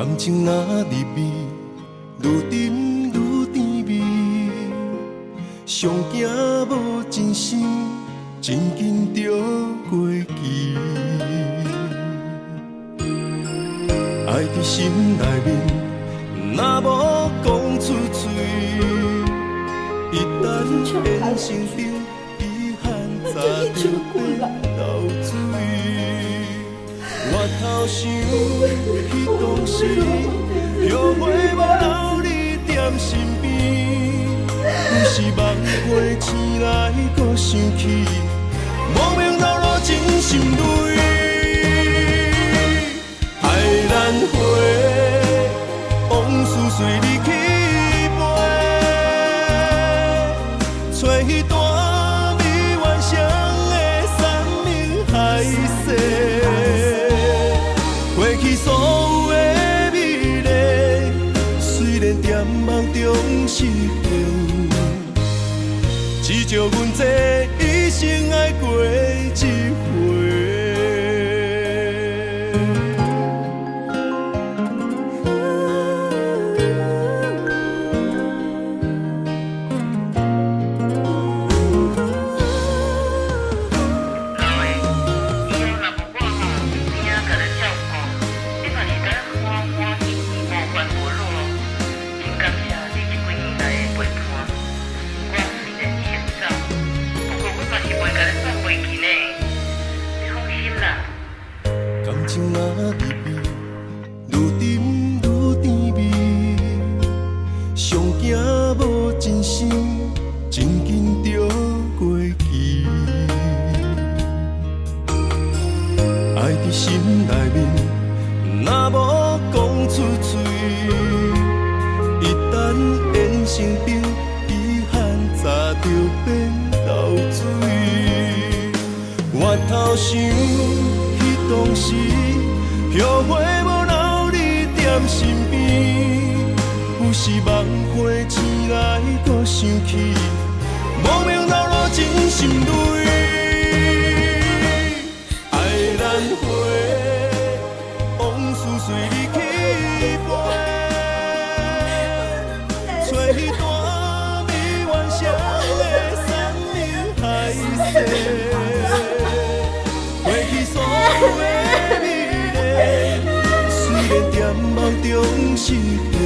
感情若入味，愈沉愈甜蜜。上惊无真心，真紧就过期。爱伫心内面，若无讲出嘴，一旦变成冰，遗憾早就变流水。我头想彼当时，后悔无留你踮身边。有时梦回醒来，搁想起，无名流露真心泪。爱难回，往事随你去飞，找彼段未完成的山盟海誓。过去所有的美丽，虽然在梦中实现，只叫阮这一生爱过一回。感情若入味，愈沉愈甜蜜。上惊无真心，真紧就过期。爱伫心内面，若无讲出嘴，一旦变成冰，遗憾早就变流水。我头想。当时后悔无留你踮身边，有时梦回醒来，搁想起，无名流露真心泪。爱难回，往事随你去飞，找彼段未完成的山盟海誓。过去所有的美丽，虽然在梦中实现，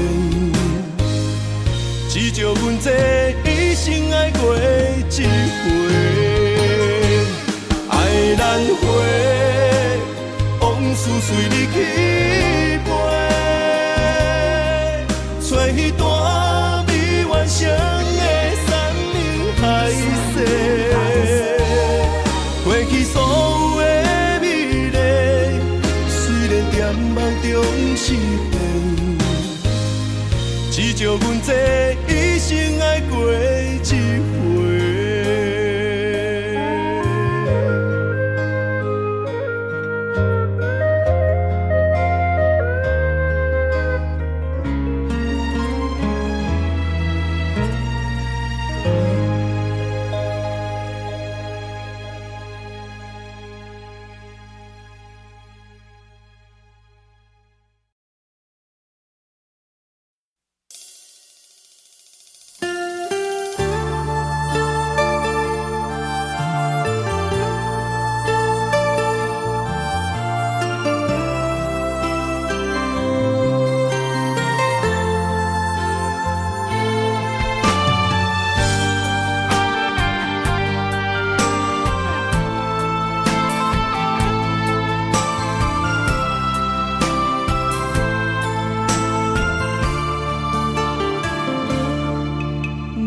只叫阮这一生爱过一回。爱难回，往事随你去飞，找彼段未完成的山盟海誓。过去所有的美丽，虽然在梦中实现，只叫阮这一生爱过一回。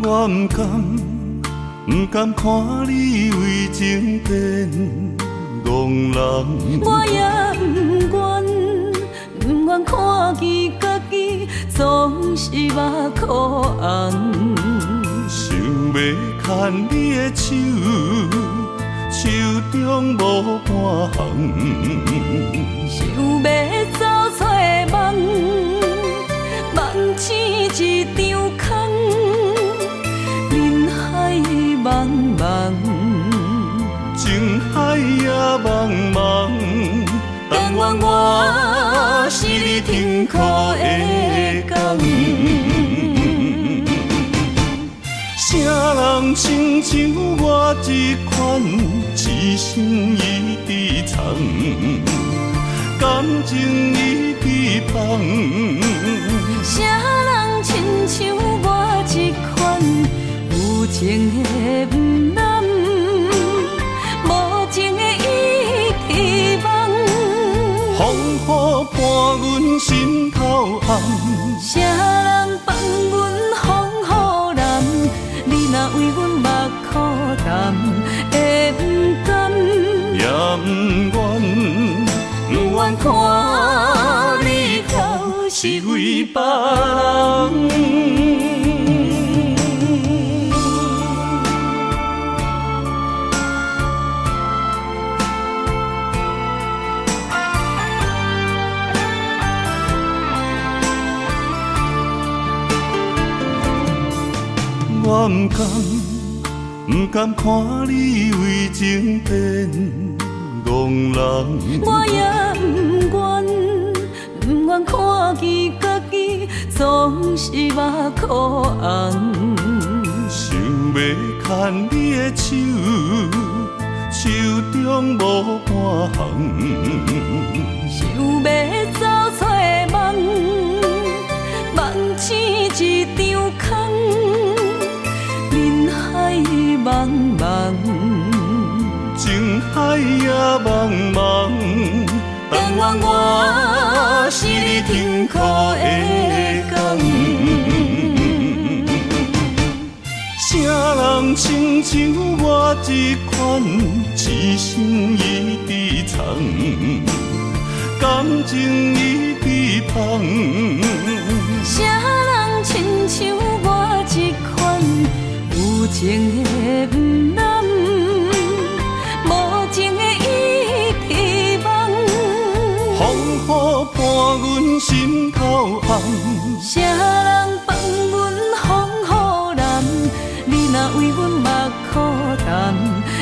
我不甘看你为情变憨人，我也不愿看见家己总是目眶红。想要牵你的手，手中无半项。想要走出梦，梦醒一场空。人海茫茫，情海也茫茫，但愿我是你痛苦的工。啥人亲像我这款，痴心已伫藏，感情已被放。啥人亲像我这款，有情的不男，无情的已遗忘。风雨伴阮心头红，啥人放阮风雨男？你若为阮目苦淡，会不甘？也不愿，不愿看你哭，是为别人。我不甘看你为情变憨人，我也不愿看见家己总是目眶红。想要牵你的手，手中无半项，想要走出梦，梦醒一场空。人海茫茫，情海也茫茫，但愿我是你痛苦的工。啥人亲像我这款，痴心已伫藏，感情已被放。啥人亲像我这款，有情的不男，无情的已遗忘。风雨伴阮心头红，啥人放阮风雨男？你若为阮目苦淡，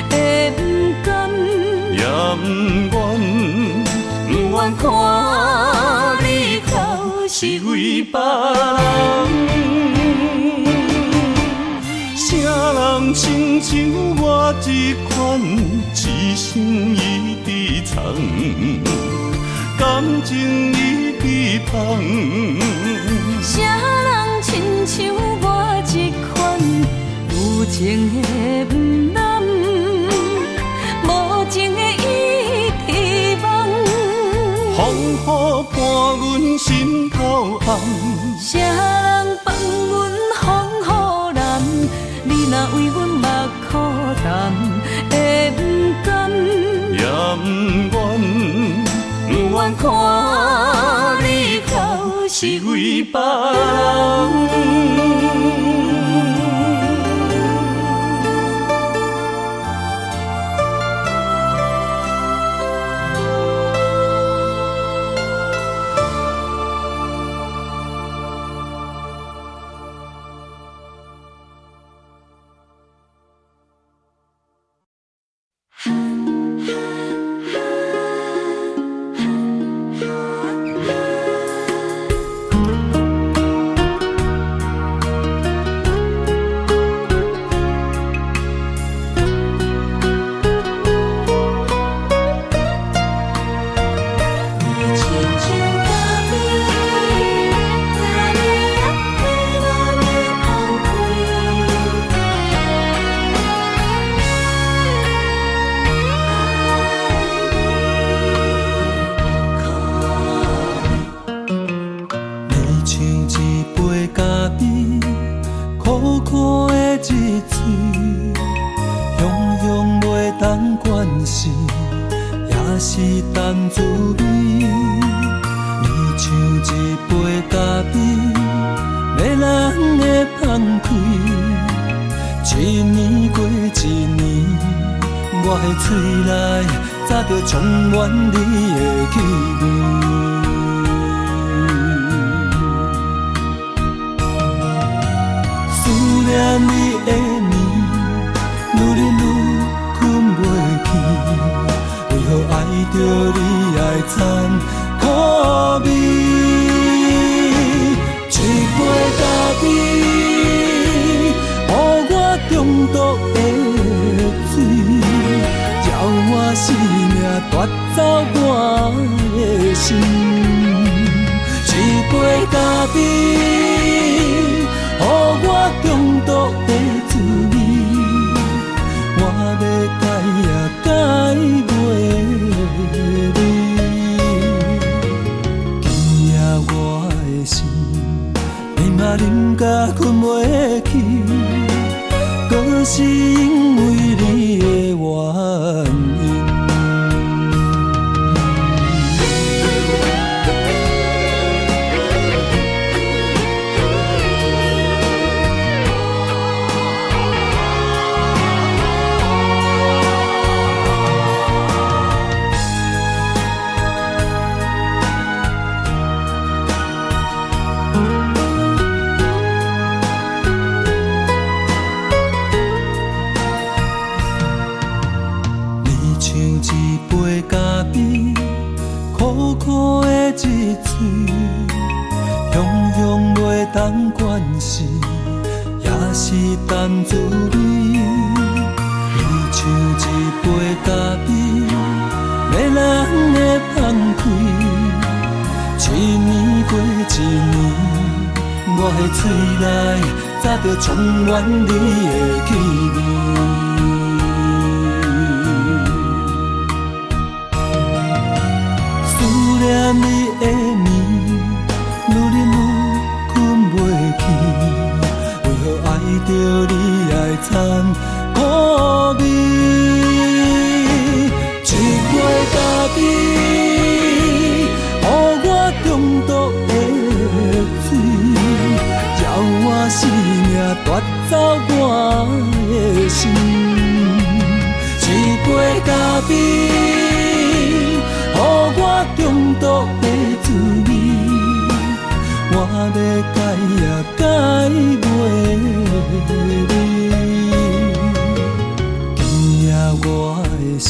会不甘？也不愿，不愿看你哭，是为别人。啥人亲像我这款，痴心已伫藏，感情已被放。啥人亲像我这款，有情的不男，无情的已遗忘。风雨伴阮心头红，啥人放阮风雨男？你若为阮目苦淡，会不甘？也不愿，不愿看你哭，是为别人。充满你的气味，思念你的暝，愈忍愈困袂去。为何爱着你爱惨，苦味，一杯咖啡，予我中毒的水，叫我生命夺走我的心。一杯咖啡，予我中毒的滋味，我要改也改袂你。我的心，你嘛啉甲困袂去，搁是因为你的原因。当关系，也是淡滋味。伊像一杯咖啡，要人的放开。一年过一年，我的嘴内早就充满你的气味。思念你的暝，愈啉愈困袂去，为何爱着你爱惨苦味？一杯咖啡，予我中毒的水，叫我生命夺走我的心。一杯咖啡，予我中毒的滋味。我要改也改袂你，今夜我的心，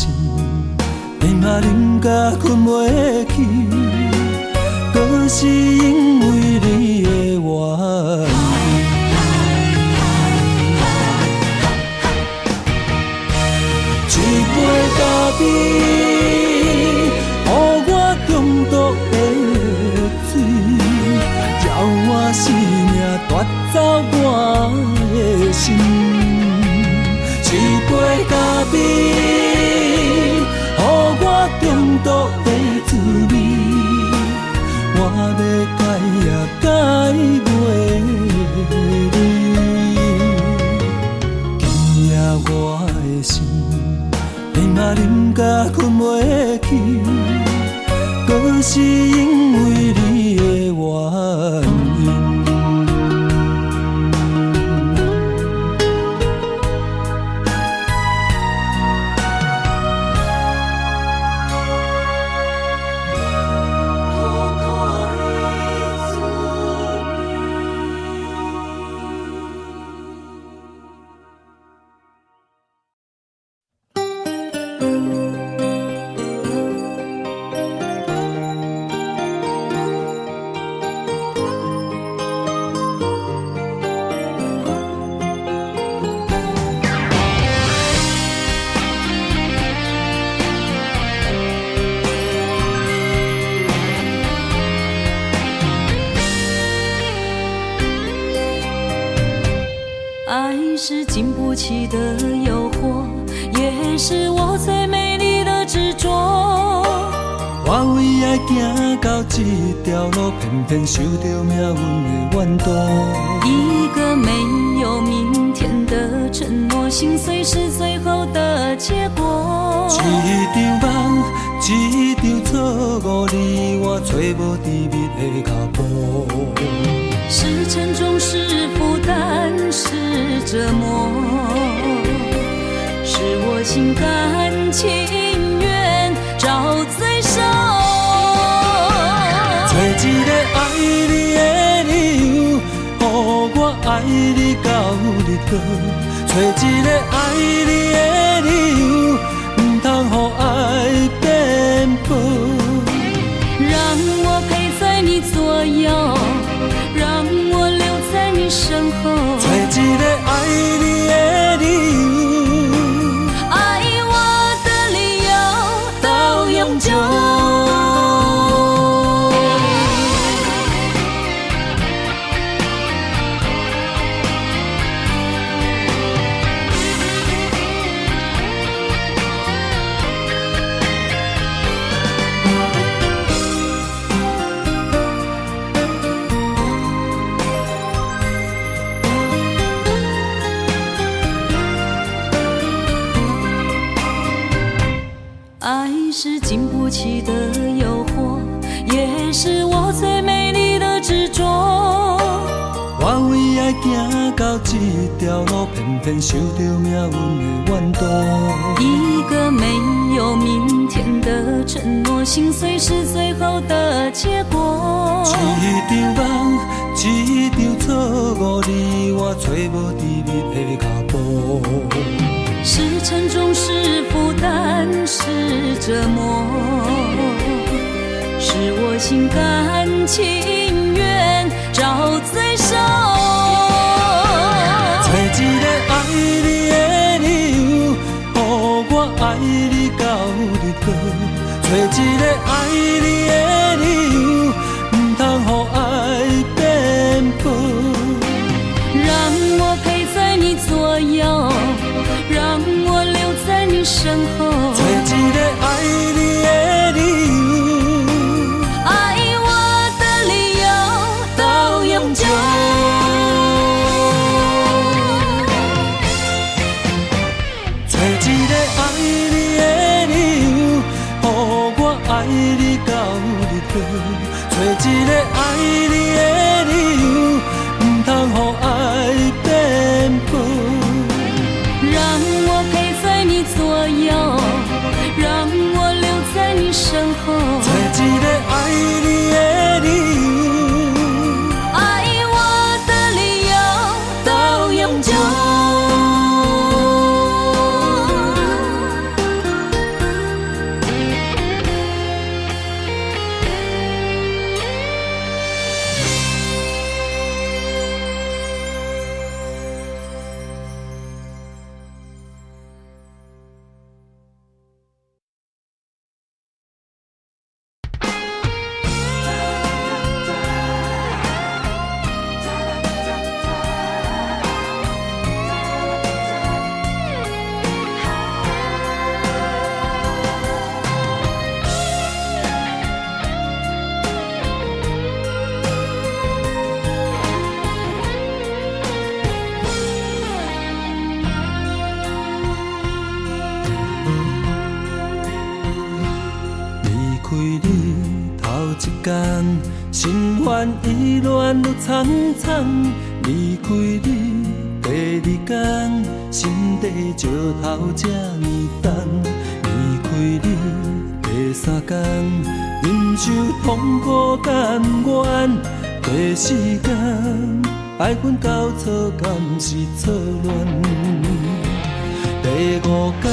你嘛啉甲困袂去，搁是因为你的原因。一杯咖啡，予我中毒的水。我生命夺走我的心，一杯咖啡，予我中毒的滋味。我要改也改袂你，今夜我的心，你嘛啉甲困袂去，搁是因为你的原因。爱是经不起的诱惑，也是我最美丽的执着。我为爱行到这条路，偏偏受到命运的怨毒。一个没有明天的承诺，心碎是最后的结果。一场梦，一场错误，你我找无甜蜜的脚步。是沉重，是负担，是折磨，是我心甘情愿找罪受。找一个爱你的理由，予我爱你到日落。找一个爱你的理由，唔通予爱颠簸。让不起的诱惑，也是我最美丽的执着。我为爱行到这条路，偏偏受到命运的怨妒。一个没有明天的承诺，心碎是最后的结果。一场梦，一场错误，你我找无甜蜜的脚步。是沉重，是负担，是折磨，是我心甘情愿找罪受。找一个爱你的理由，予我爱你到日落。找一个爱你的理由，唔通予爱变薄。让我陪在你左右，让我留在你身后。找一个爱你的理由，爱我的理由到永久。找一个爱你的理由，予我爱你到日落。找一个爱你的理由，唔通予爱变薄。让我陪在你左右，让我留在你身后。找一个爱你的理由，爱我的理由到永久。心烦意乱愈苍苍，离开你第二天，心地石头这呢重。离开你第三天，忍受痛苦甘愿。第四天，爱恨交错，敢是错乱？第五天，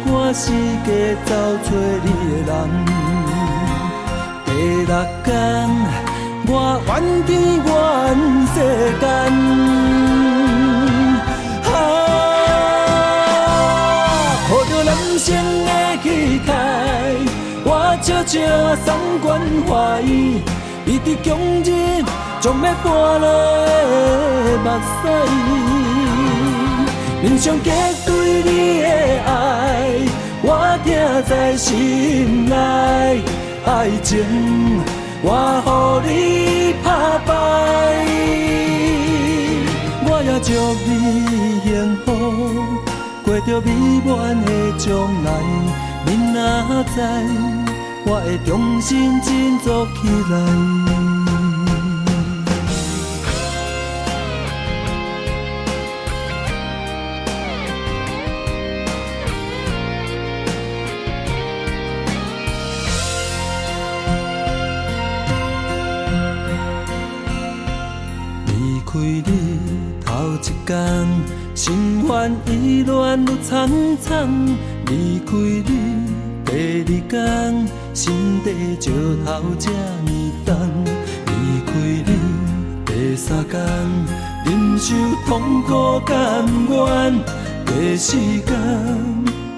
我四界找找你的人。第六天，我怨天怨世间。抱着男生的气概，我悄悄送关怀伊，伊伫强日将要搬落目屎。面上结对你的爱，我听在心内。爱情，我予你打败，我也祝你幸福，过着美满的将来。你若知，我会重新振作起来。离开你头一天，心烦意乱愈苍苍。离开你第二天，心地石头这呢重。离开你第三天，忍受痛苦甘愿。第四天，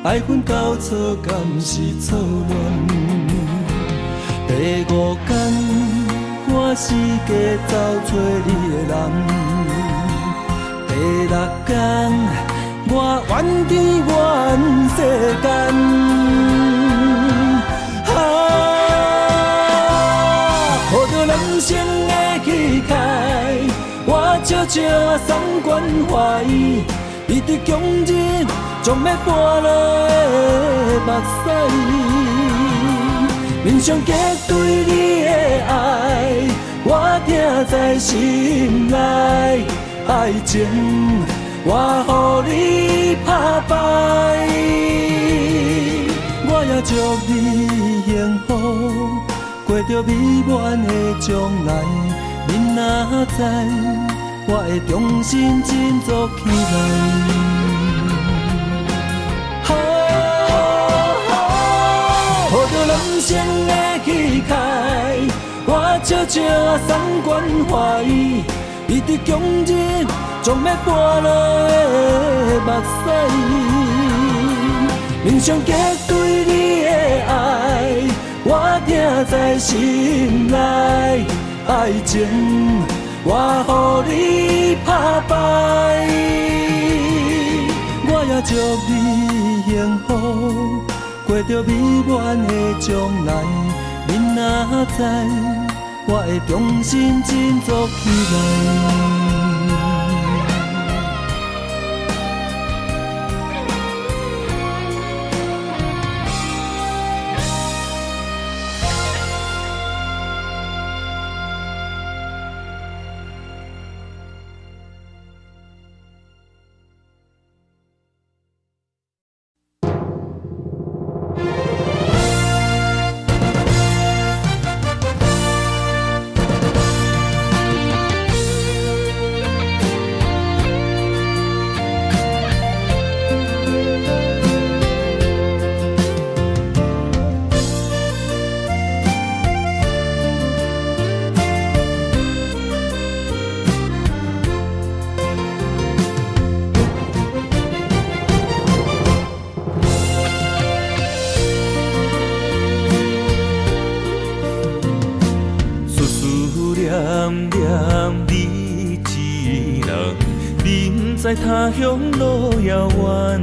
爱恨交错，敢是错乱？第五天。我四界找找你的人，第六天我怨天怨世间。抱着男生的气概，我悄悄送关怀伊，伊伫强日将要搬落目屎。面上结对你的爱，我听在心内。爱情我予你打败，我也祝你幸福，过着美满的将来。恁若知，我会重新振作起来。抱着人生的气概，我悄悄送关怀，伊伫强日将要剥落的目屎，面上结对你的爱，我听在心内。爱情我予你打败，我也祝你幸福，过着美满的将来。恁若知，我会重新振作起来。在他乡路遥远，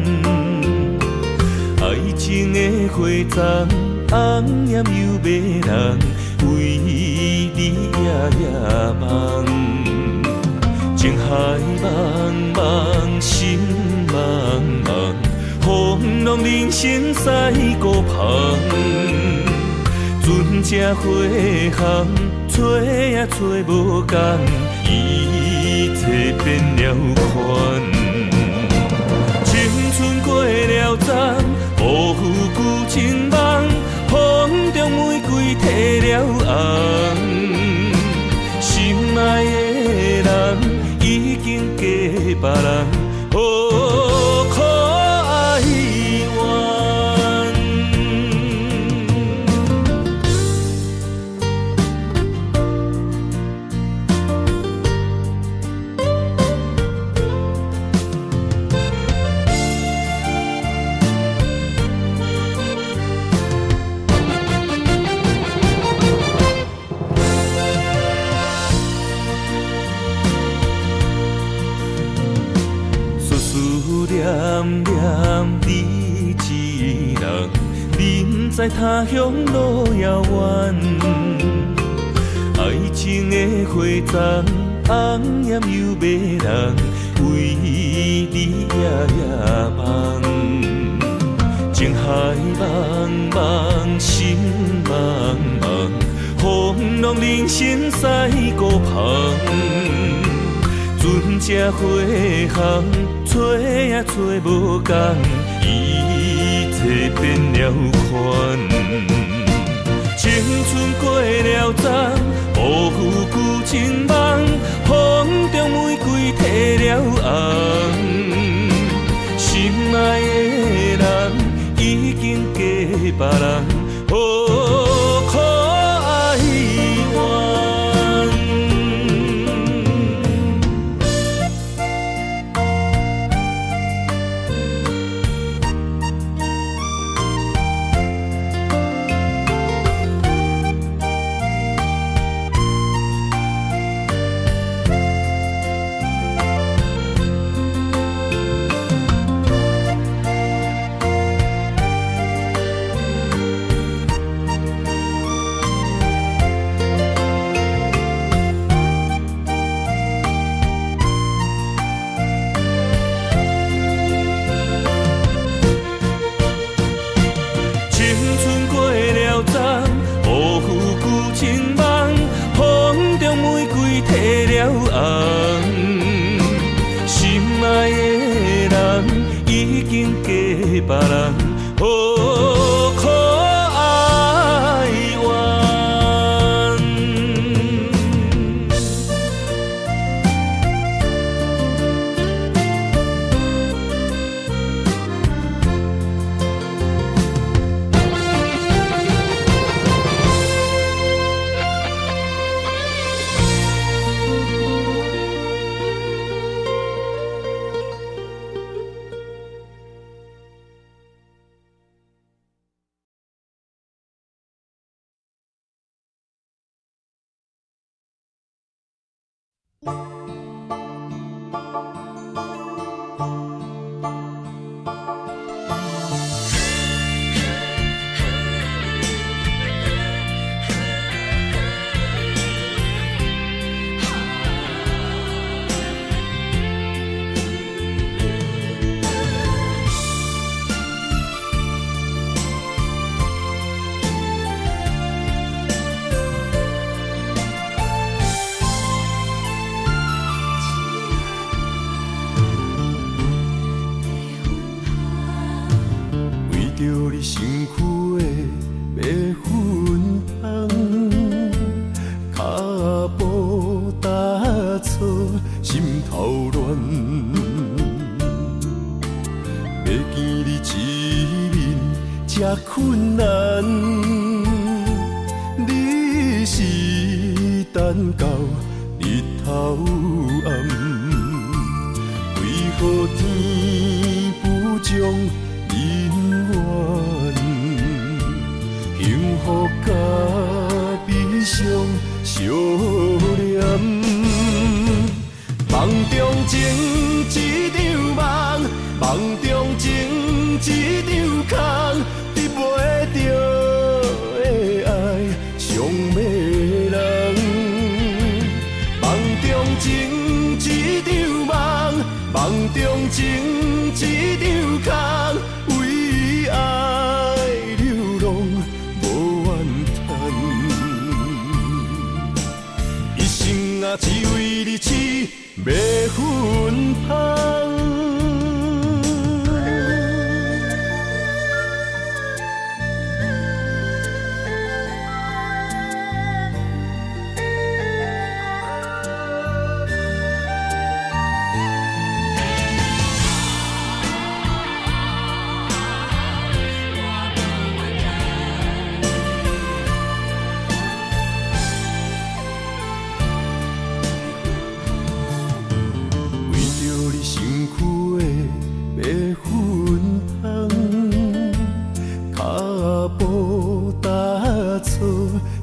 爱情的花丛，红艳又迷人，为你夜夜梦。情海茫茫，心茫茫，风浪人生驶孤旁。船只花行，找也找无共。一切变了款，青春过了站，辜负旧情梦，风中玫瑰褪了红。心爱的人已经嫁别人，哦，可哀怨。念念你一人，人在他乡路遥远。爱情的花丛，红艳又迷人，为你夜夜梦。情海茫茫，心茫茫，风浪人生驶孤旁。船只花行，找也找无共，一切变了款。青春过了站，辜负旧情梦，风中玫瑰褪了红。心爱的人已经嫁别人，哦，可哀怨。着你身躯的麦粉香，脚步踏错，心头乱。要见你一面这困难，你是等到日头暗，为何天不将人缘，幸福甲悲伤相连。梦中情一场梦，梦中情一场空，得袂着的爱上迷人。梦中情一场梦，梦中情一场空。为爱流浪无怨叹，一生啊只为你痴麦粉香。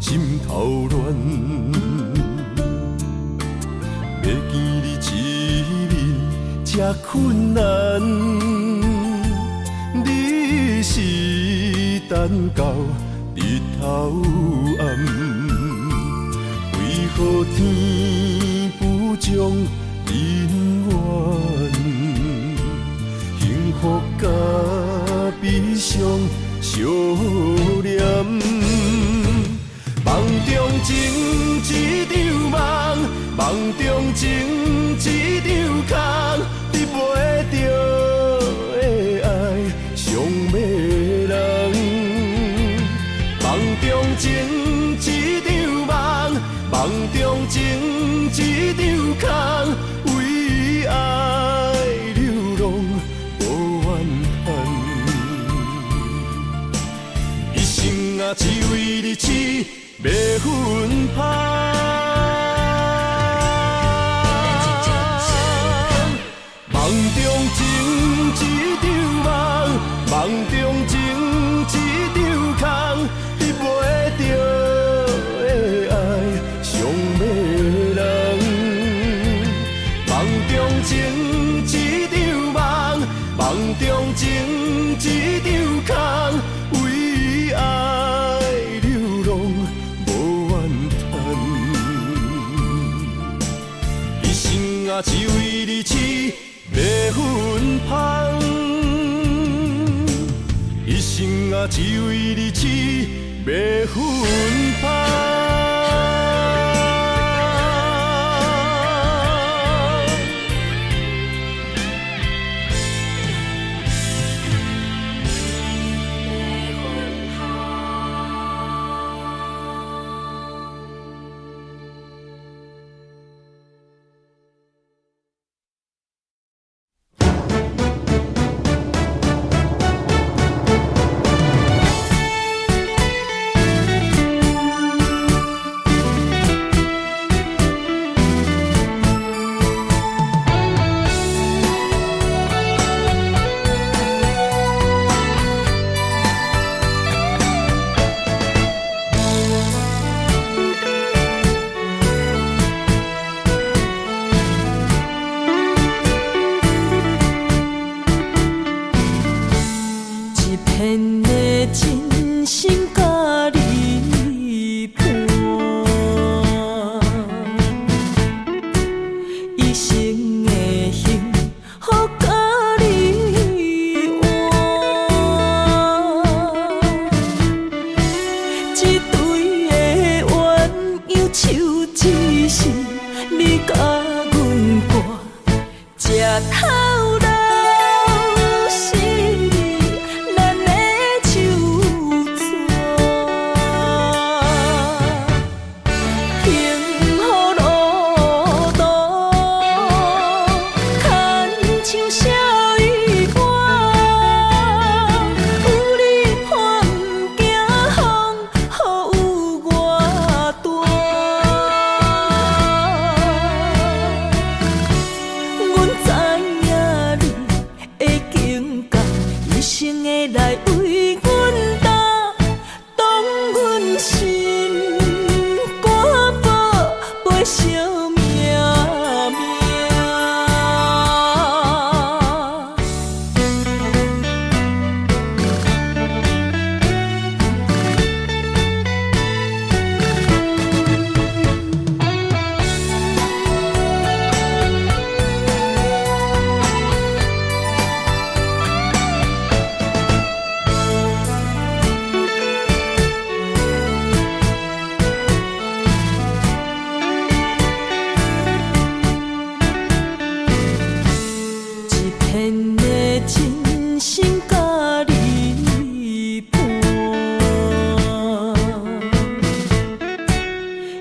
心头乱，要见你一面这困难，你是等到日头暗，为何天不将人缘，幸福甲悲伤相连？梦中情一场梦，梦中情一场空，得袂着的爱上迷人。梦中情一场梦，梦中情一场空，为爱流浪无怨叹，一生啊只为你痴麦粉香。梦中情一场梦，梦中情一场空，得袂着的爱上迷人。梦中情一场梦，梦中情一场空，为爱流浪无怨叹，一生啊只为你痴麦粉香，一生啊只为你痴麦粉香。是你甲阮歌，吃头路是你咱的手纸，幸福路途牵像小雨伴，有你伴不惊风，雨有我大。阮知影你的境界，一生的来为阮担，当阮心肝宝陪惜命命。一片的真心甲你伴，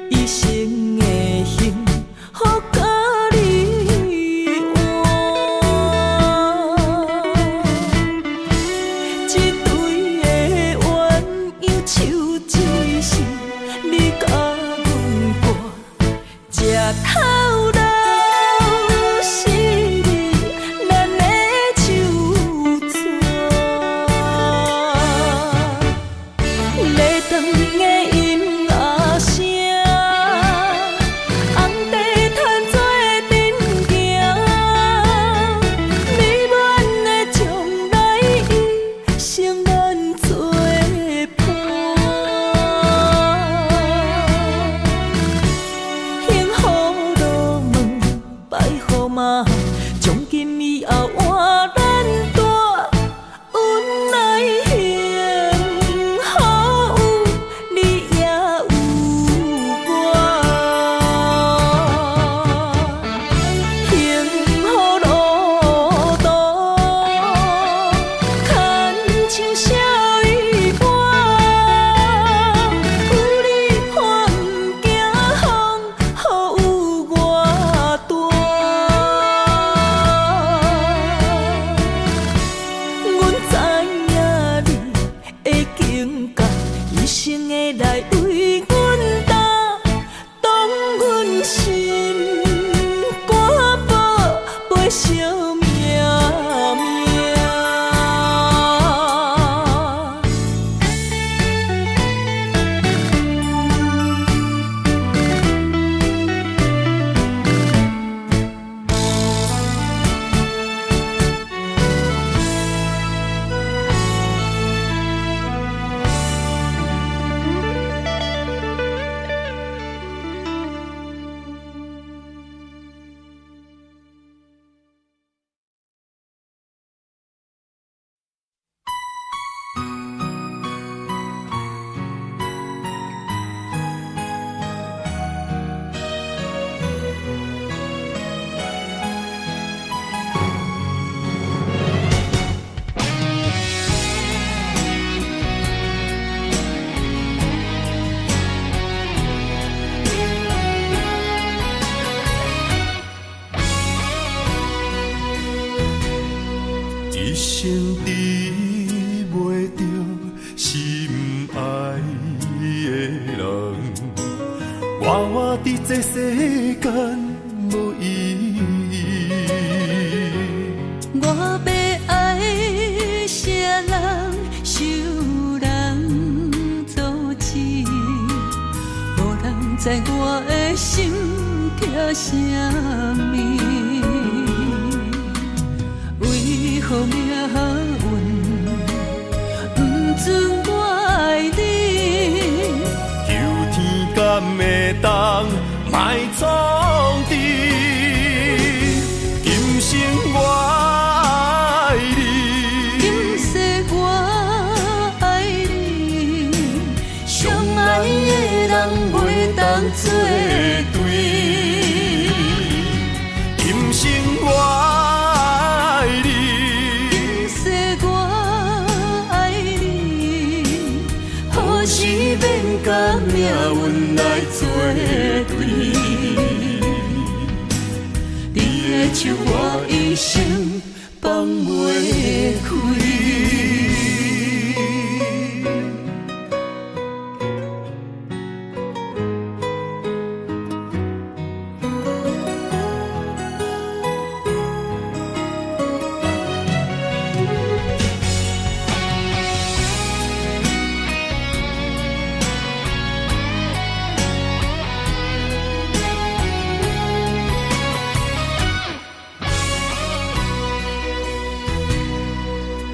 一生的幸福甲你换，一对的鸳鸯手指是你甲阮歌，吃头路是你咱的手纸，礼堂的音乐声，红地毯做阵行，美满的将来已成咱作伴。幸福路门摆好嘛，从今以后换咱大，阮来幸福有你也有我，幸福路途牵像小雨伴，有你伴不惊风，雨有我大。阮知影你的境界，一生的来为阮担，当阮心肝宝陪惜命命。一生治袂着心爱的人，活伫这世间无意义。我要爱啥人，受人阻止，无人知我的心痛啥物。为何命运不准我爱你？求天敢会当莫创治，今生我爱你，今世我爱你，相爱的人袂当作对。命运来作对。你的手我一生放袂开。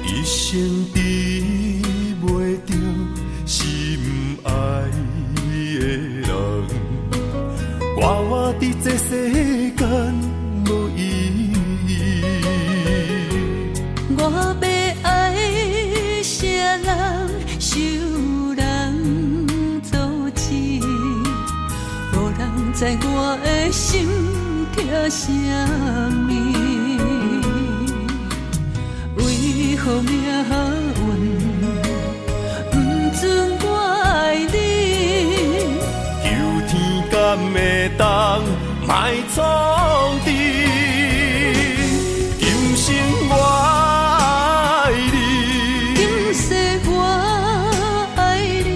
一生比袂着心爱的人，我伫这世间无意义。我要爱谁人，受人阻止，无人知我的心痛啥物。为何命运不准我爱你？求天敢会当莫创治，今生我爱你，今世我爱你，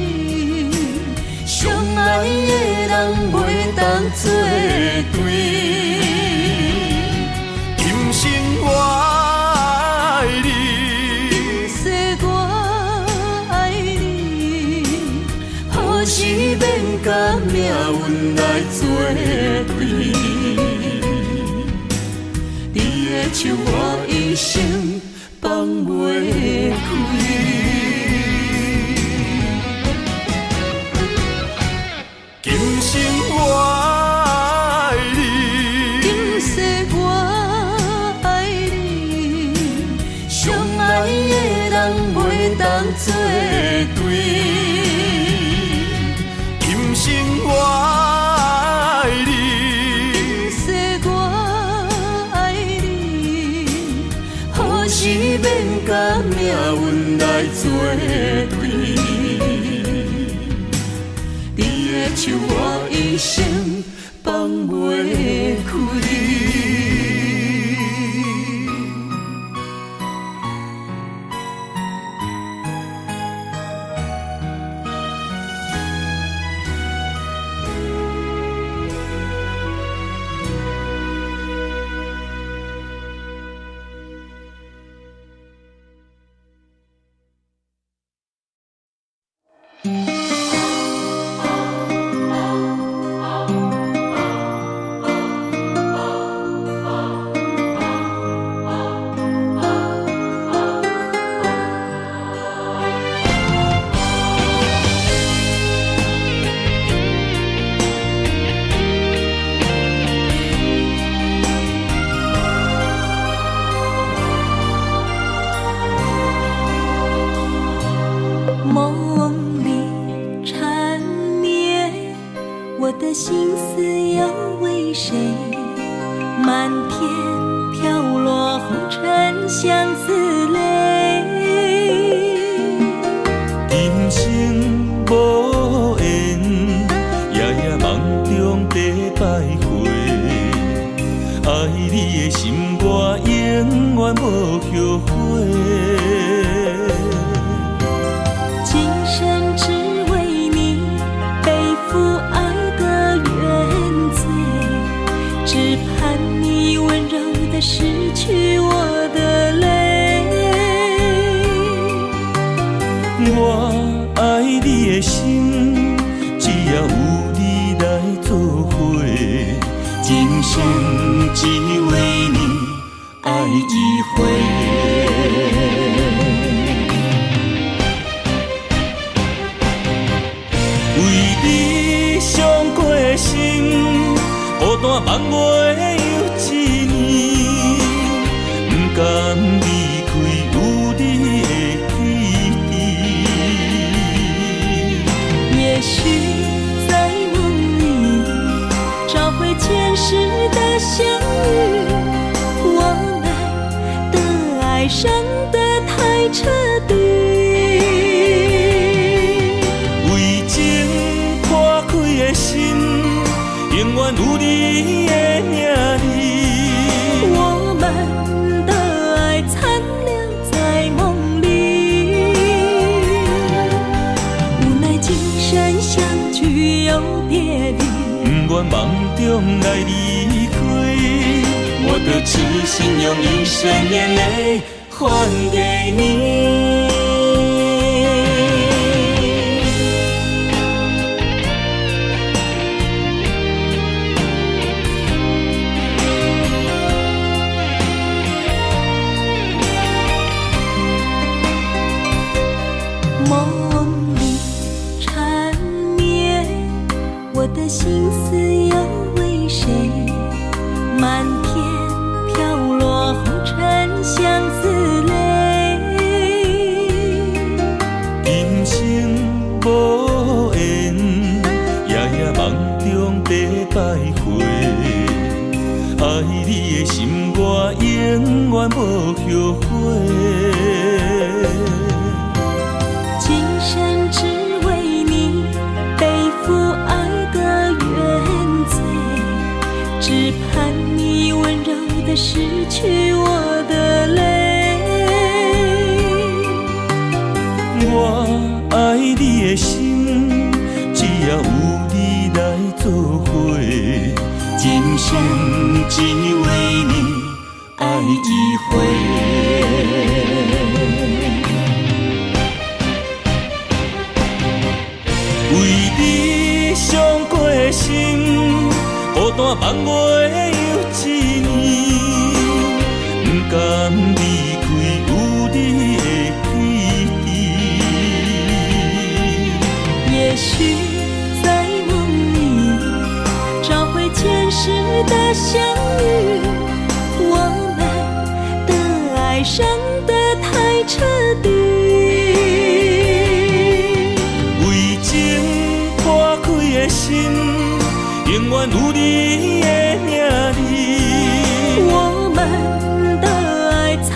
相爱的人袂当作对。今生我是免甲命运来作对，你的手我一生放袂开。今生我爱你，今世我爱你，相爱的人袂当作对。今生我爱你，今世我爱你，何时免甲命运来作对？你的手我一生放袂开。梦里缠绵，我的心思要为谁？漫天飘落红尘相思泪。今生无缘，夜夜梦中在徘徊。爱你的心，我永远无后悔。今生只为你背负爱的原罪，只盼你温柔地拭去我的泪。我爱你的心，只要有你来作伙，今生只为你爱一回。孤单梦袂又一年，不甘离开有你的起点。也许在梦里找回前世的相遇，我们的爱伤得太彻底。为情看心，永远有你的名字。我们的爱残留在梦里，无奈今生相聚又别离，不愿梦中来离开，我的痴心用一生眼泪还给你。梦里缠绵，我的心思又为谁？漫天飘落红尘相思泪，人生无缘，夜夜梦中在徘徊。爱你的心，我永远无后悔。今生只为你背负爱的原罪，只盼你温柔地拭去我的泪。我爱你的心，只要有你来作伙，今生只为你爱一回。为你伤过心，孤单梦袂又一年，不甘离开有你的起点。也许在梦里找回前世的相遇，我们的爱伤得太彻底。为情破开的心，永远有你的名字。我们的爱残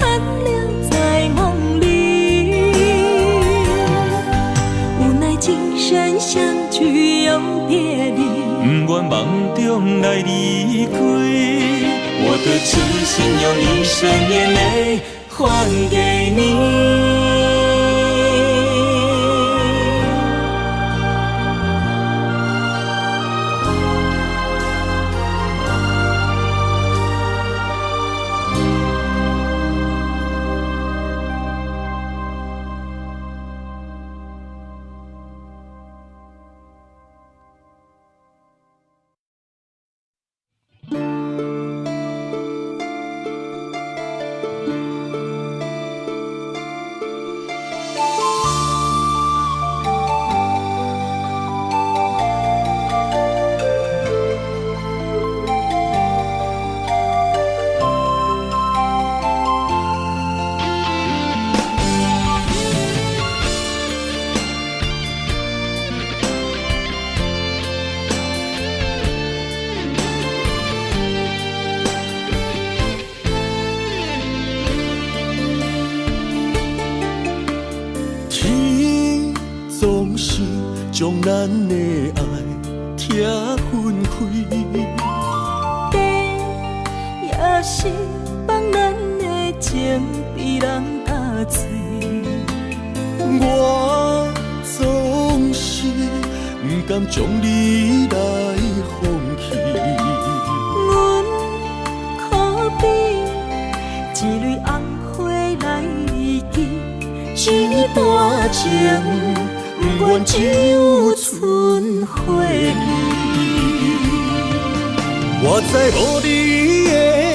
留在梦里，无奈今生相聚又别离，不愿梦中来离开，我的痴心用一生眼泪还给你。将咱的爱拆分开，地也是放咱的情被人打碎。我总是不甘将你来放弃。阮可比一蕊红花来记，一段情。不愿只有剩花蕊。我知无你的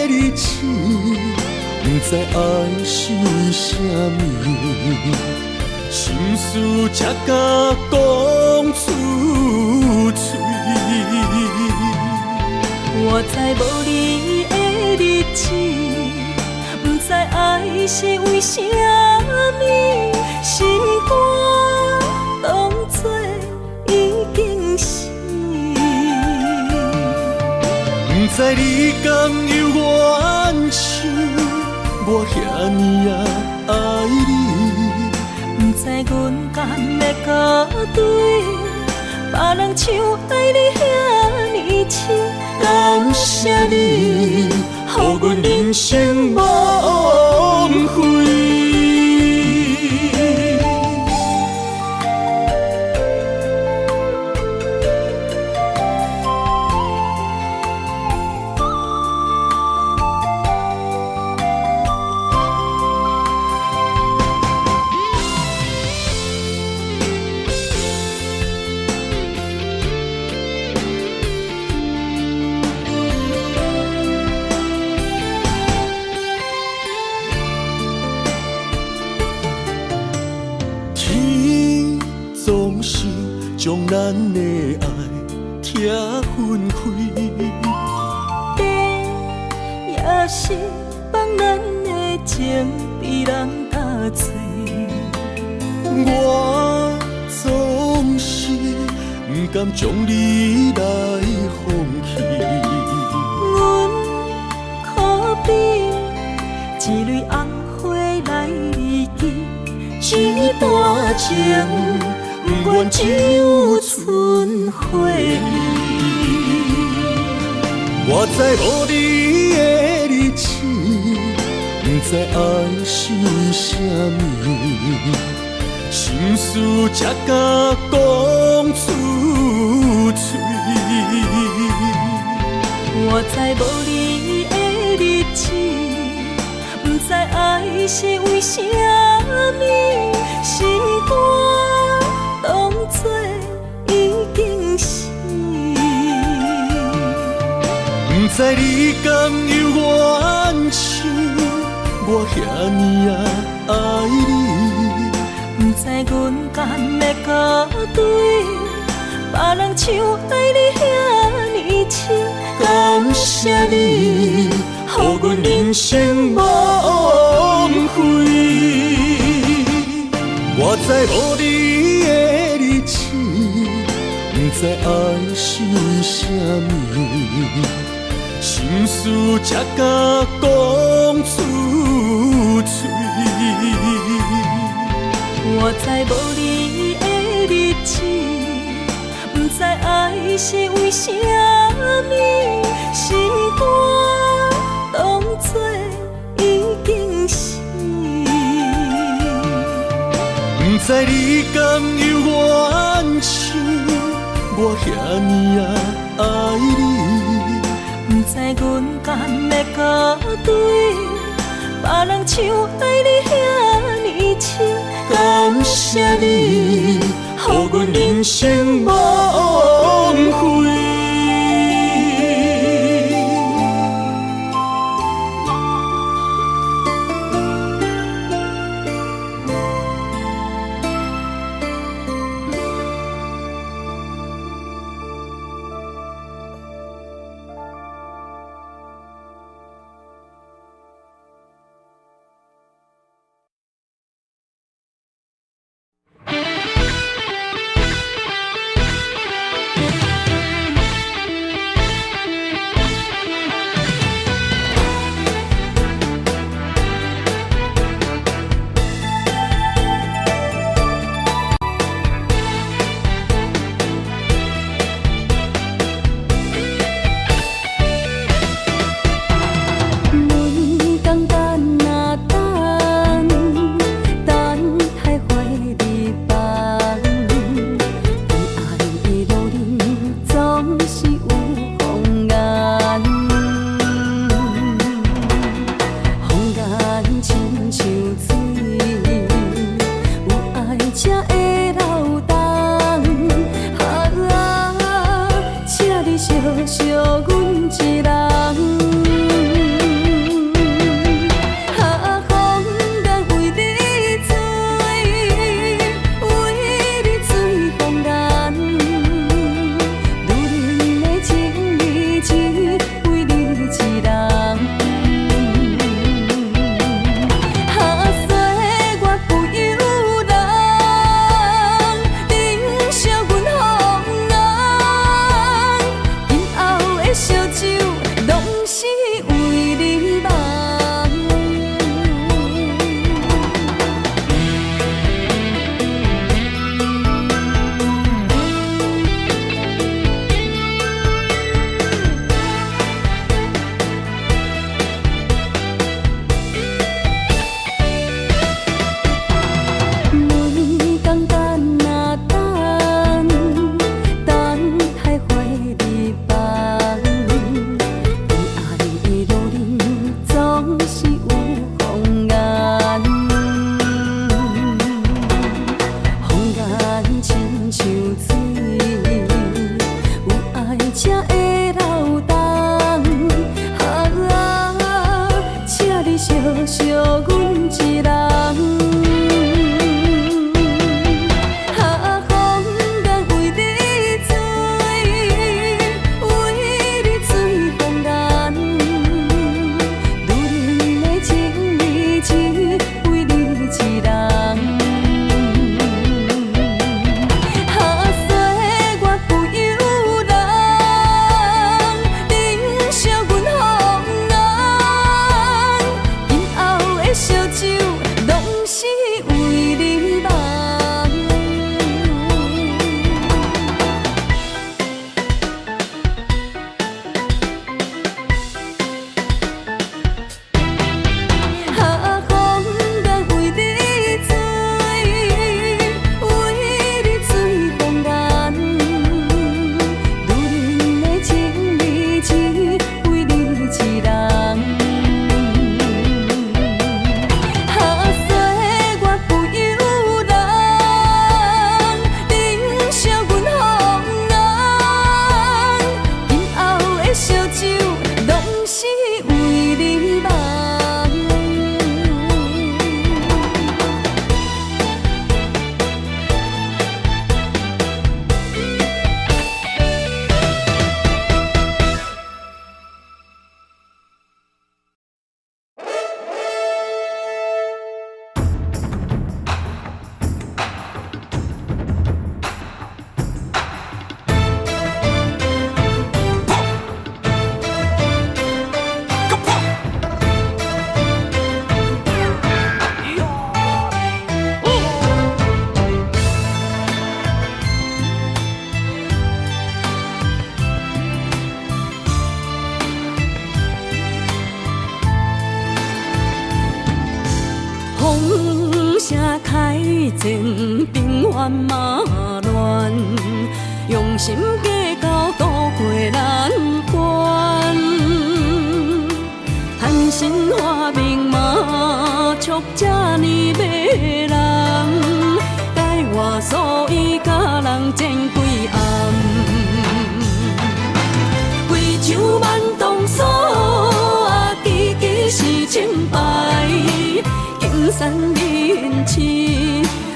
日子，不知爱是为什么，心事才敢讲出嘴。我知无你的日子，不知爱是为什么，心肝当作已经死。不知你敢有怨想，我遐尼爱你。不知阮敢要搁对别人像爱你遐尼深。感谢你，予阮人生无悔。总是将咱的爱拆分开，地也是放咱的情被人打碎。我总是不甘将你来放弃，阮可比一蕊红花来记，一段情。不愿只有剩回忆。我知无你的日子，不知爱是为什么，心事才敢讲出嘴。我知无你的日子，不知爱是为什么，心肝。当作已经是，不知你甘有怨情，我遐尼爱你。不知阮甘会甲对，别人像爱你遐尼深。感谢你，予阮人生无悔。我知无你的日子，不知爱是为什么，心事才敢讲出嘴。我知无你的日子，不知爱是为什么，心肝当作已经是。不知你甘有怨情，我遐尼爱你。不知阮甘会甲对，别人像爱你遐尼深。感谢你，予阮人生无悔。前，平原马乱，用心计较渡过难关。贪心花明嘛，触这呢迷人，改我所以甲人争几暗，贵州万东所啊，支支是清白，金山人市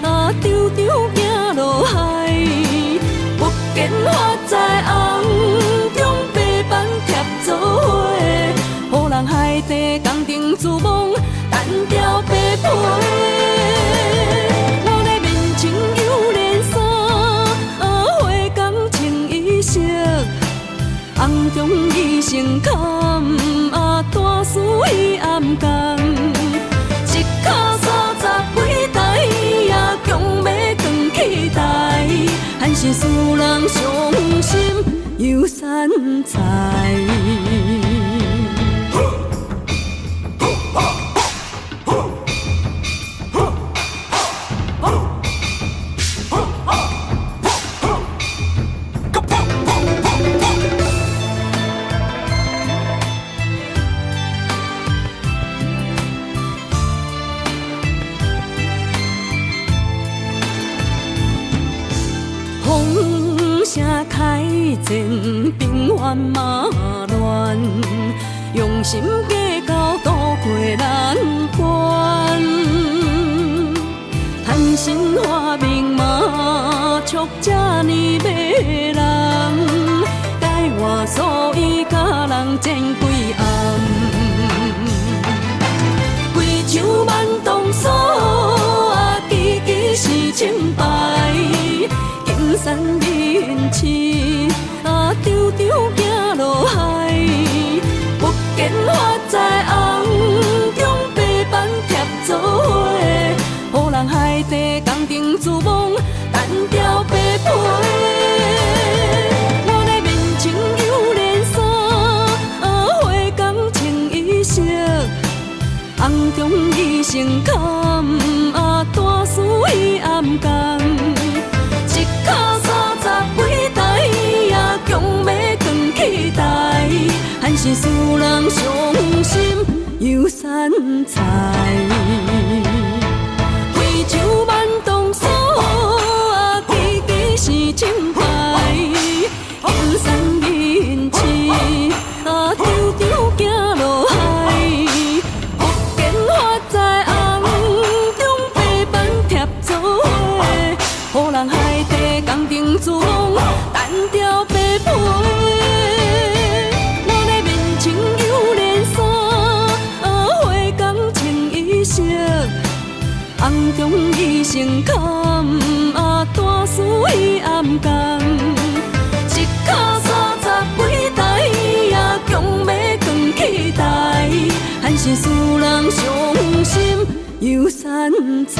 啊，张张行落海，不见花在红中白板贴做伙。予人海底工程自忙，单调白皮。我咧面前有连衫，花工穿衣色，红中伊成坎，大事伊暗工。一脚30几台，也强要扛起台，还是使人伤心又散财。风声开前，平原马乱，用心计较渡过难关。贪心花明嘛，触这呢迷人，改我所以甲人争几暗。贵州万东所啊，支支是清白。金山人市啊，张张行落海，不见花在红中白板贴做伙，予人海底工程自忙，单调白皮。我咧面前有连衫，花工穿衣色，红中伊成坎，大事伊暗工。一脚30几台，也强要扛起台，还是使人伤心又散财。贵州万东所啊，支支是清白，金山人市啊，张张行落海，不见花在红中白板贴做伙，予人海底工程自忙，单调白皮。我咧面前有连衫，花工穿衣色，红中伊成坎，大事伊暗工。一脚30几台，也强要扛起台，还是使人伤心又散财。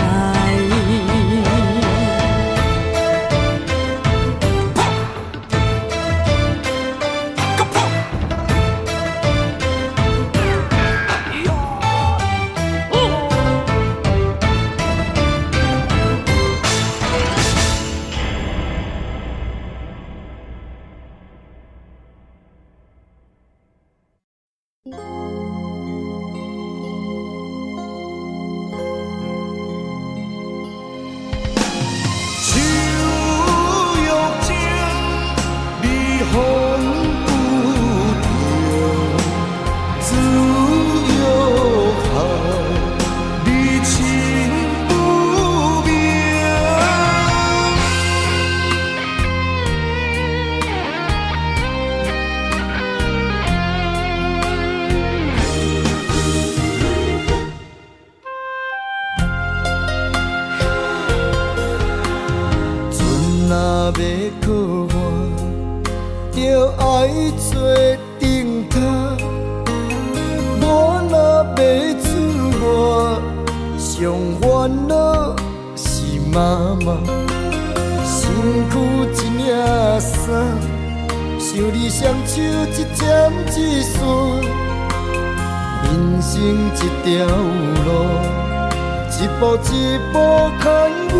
一步一步牵阮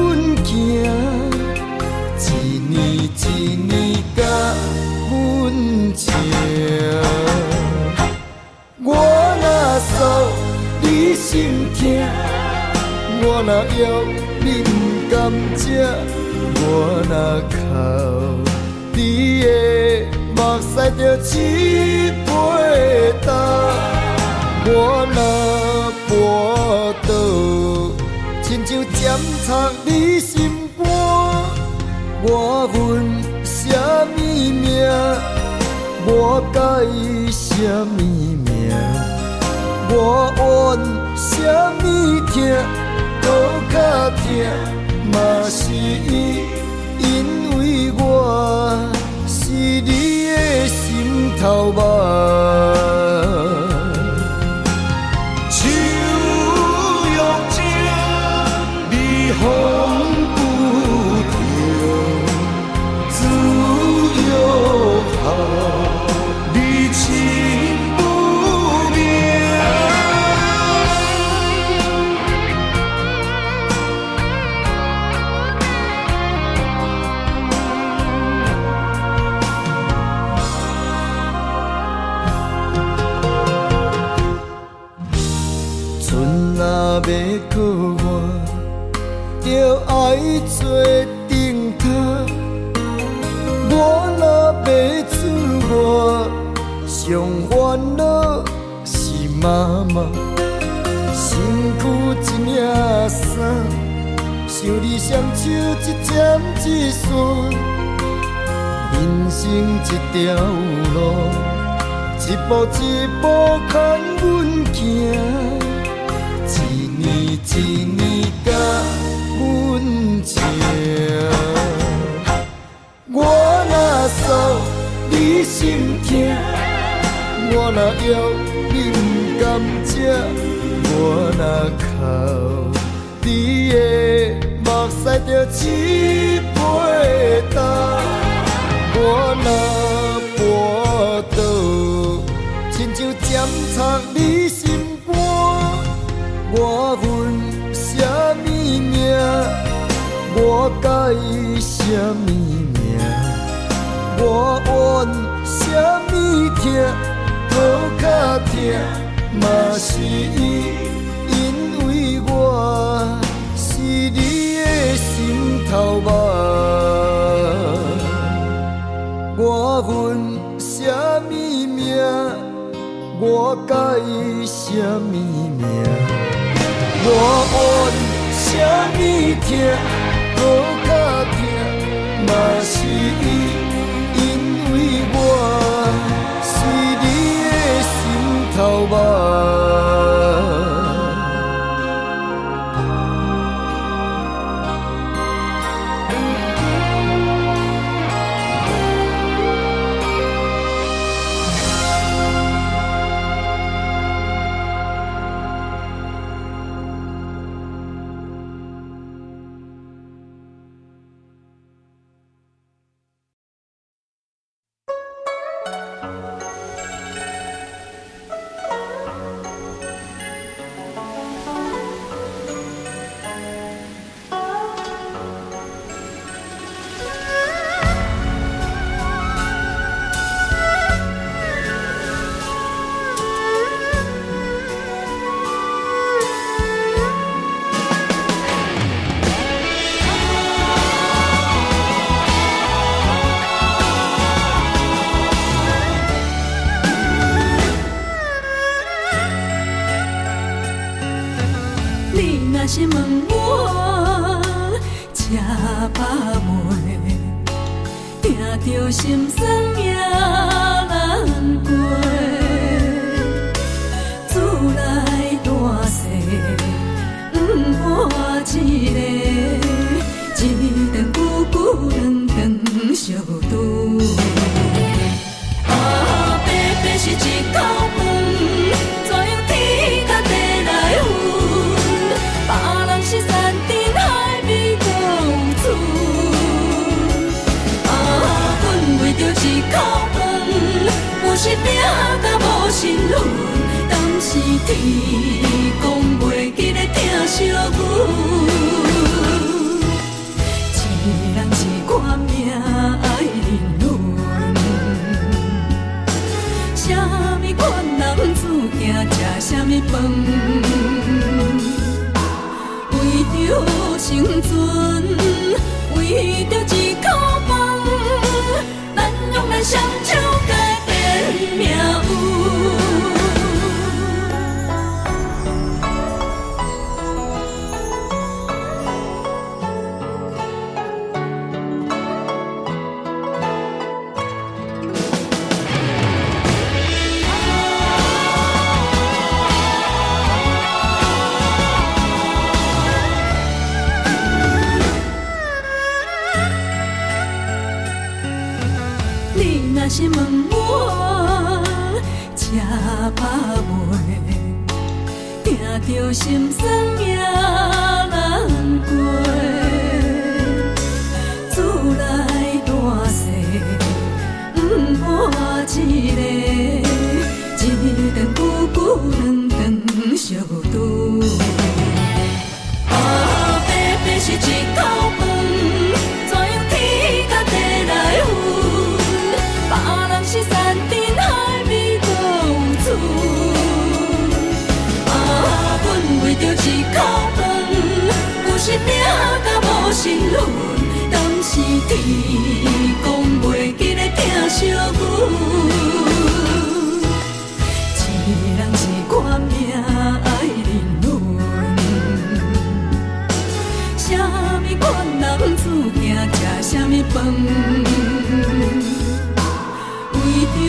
行，一年一年甲阮情。我若诉你心痛，我若要你不甘食，我若哭你的目屎就一杯干，我若跋倒，亲像尖插你心肝。我恨什么命？我介意什么命？我怨什么痛？搁较痛，嘛是因为我是你的心头肉。手用情，你风不停，自由好，你情不明。春若要过完，就爱做顶头。我若要出外，上烦恼是妈妈。身躯一领衫，想你双手一针一线。人生一条路，一步一步牵阮行。一年一年甲阮情，我若诉你心痛，我若要你不甘食，我若哭你的目屎就一杯干，我若跋倒，亲像尖插你心肝。我恨什么命？我介意什么命？我怨什么痛？搁较痛，嘛是因为我是你的心头肉。我恨什么命？我介意什么命？我怨什么痛？搁较痛，嘛是因为我是你的心头肉。若是问我吃饱未，听着心酸也难过。厝内大细不伴一个，一顿久久两顿相拄。白白是一口饭，怎样天甲地来分？别人是山珍海味到厝，阮为着一口饭，有时拼甲无身份。但是天公袂记咧疼惜阮。一个人一款命爱人伦，什么款男子行吃什么饭，为着生存，为着一口饭，咱用咱双手改变命运。若是问我吃饱未，听着心酸命难过，厝内大细不换一个，一顿久久两顿相拄。白白是一口饭，怎样天甲地来分？别人是山珍海味都有剩，阮为着一口饭，有时拼甲无身份，但是天公袂记得疼惜阮。一人一款命爱人伦，什么款男子行吃什么饭。为着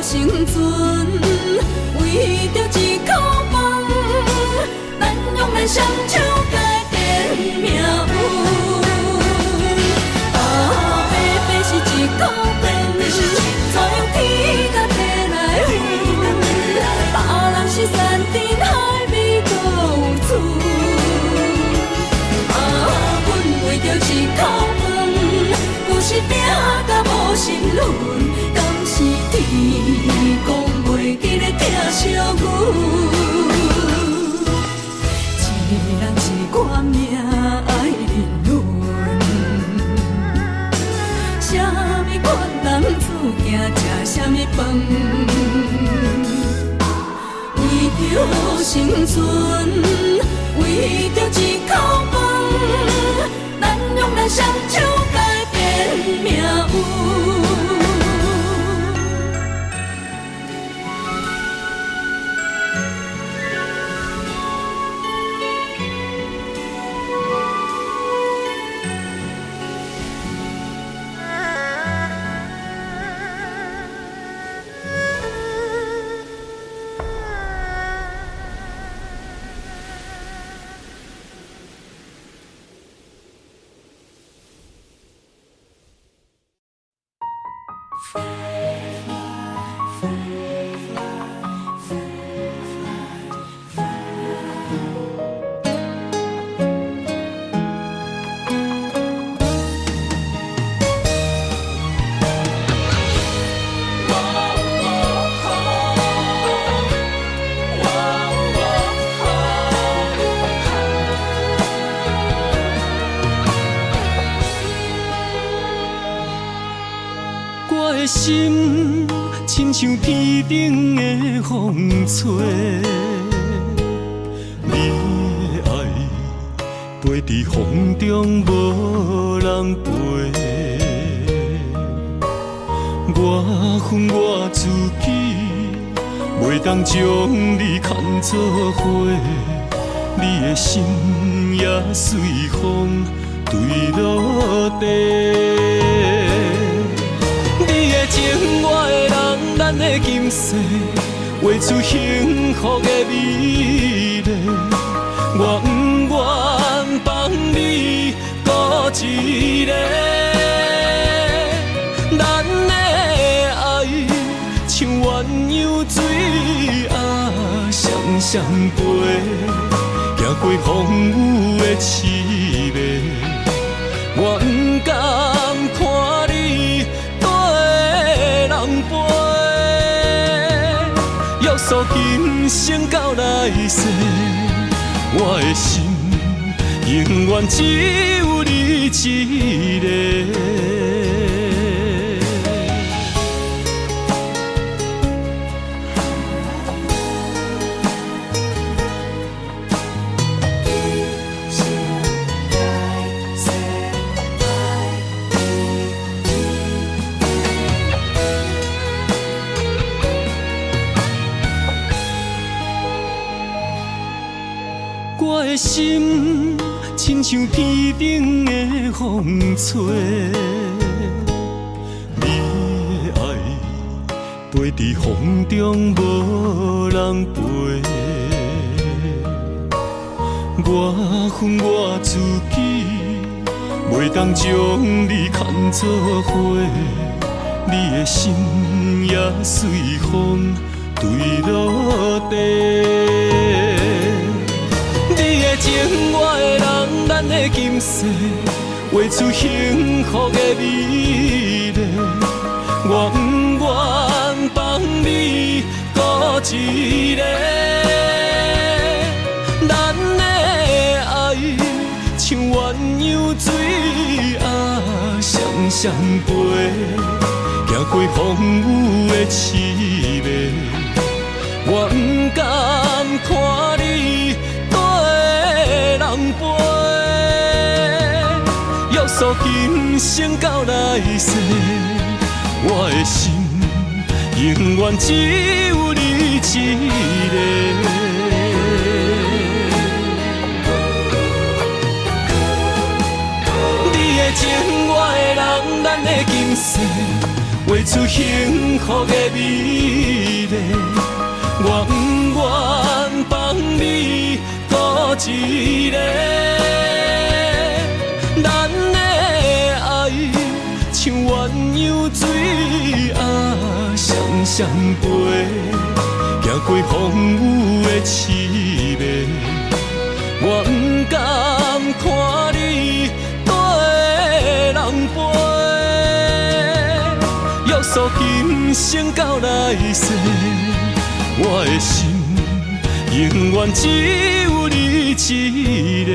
生存，为着一口饭，咱用咱双手改变命运。白白是一口饭，怎样天甲地来分？别人是山珍海味都有剩，阮为着一口饭，有时拼甲无身份。是天公袂记得疼惜阮，一人一款命爱人伦，什么款男子行吃什么饭，为着生存，为着一口饭，咱用咱双手改变命运。心亲像天顶的风吹，你的爱飞伫风中无人陪，我恨我自己，袂当将你看作伙，你的心也随风坠落地。情我的人，咱的今世画出幸福的美丽。我不愿放你孤一个，咱的爱像鸳鸯水啊双双飞，行过风雨的刺眉，我不甘看你约束今生到来世，我的心永远只有你一个。我的心亲像天顶的风吹，你的爱飞伫风中无人陪。我恨我自己，袂当将你看作伙，你的心也随风坠落地。情我的人，咱的今世画出幸福的美丽。我不愿放你孤一个，咱的爱像鸳鸯水啊双双飞，行过风雨的刺眉，我不甘看你人陪，约束今生到来世，我的心永远只有你一个。你的情，我的人，咱的今世画出幸福的美丽。我不愿放你孤一个，咱的爱像鸳鸯水啊双双飞，行过风雨的刺眉，我不甘看你对人陪，约束今生到来世，我的心永远只有你一个。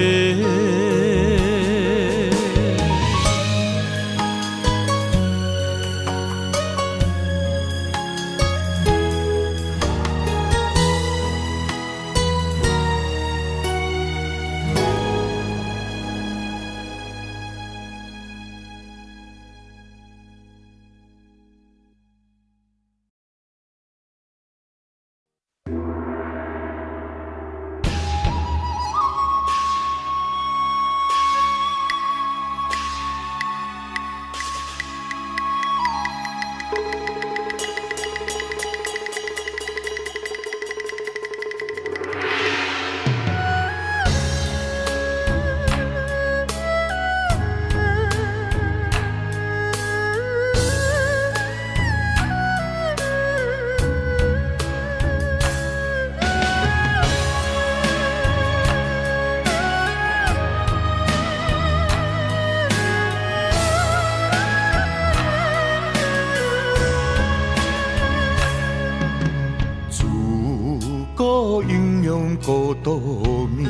孤独命，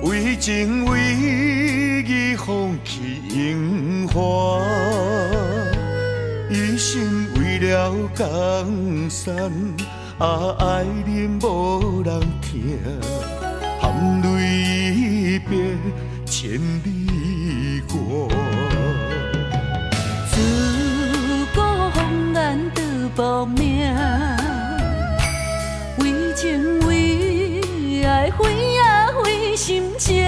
为情为义放弃荣华，一心为了江山，爱人无人听，含泪一别千里外。自古红颜得报名。为情为爱，为啊为心情，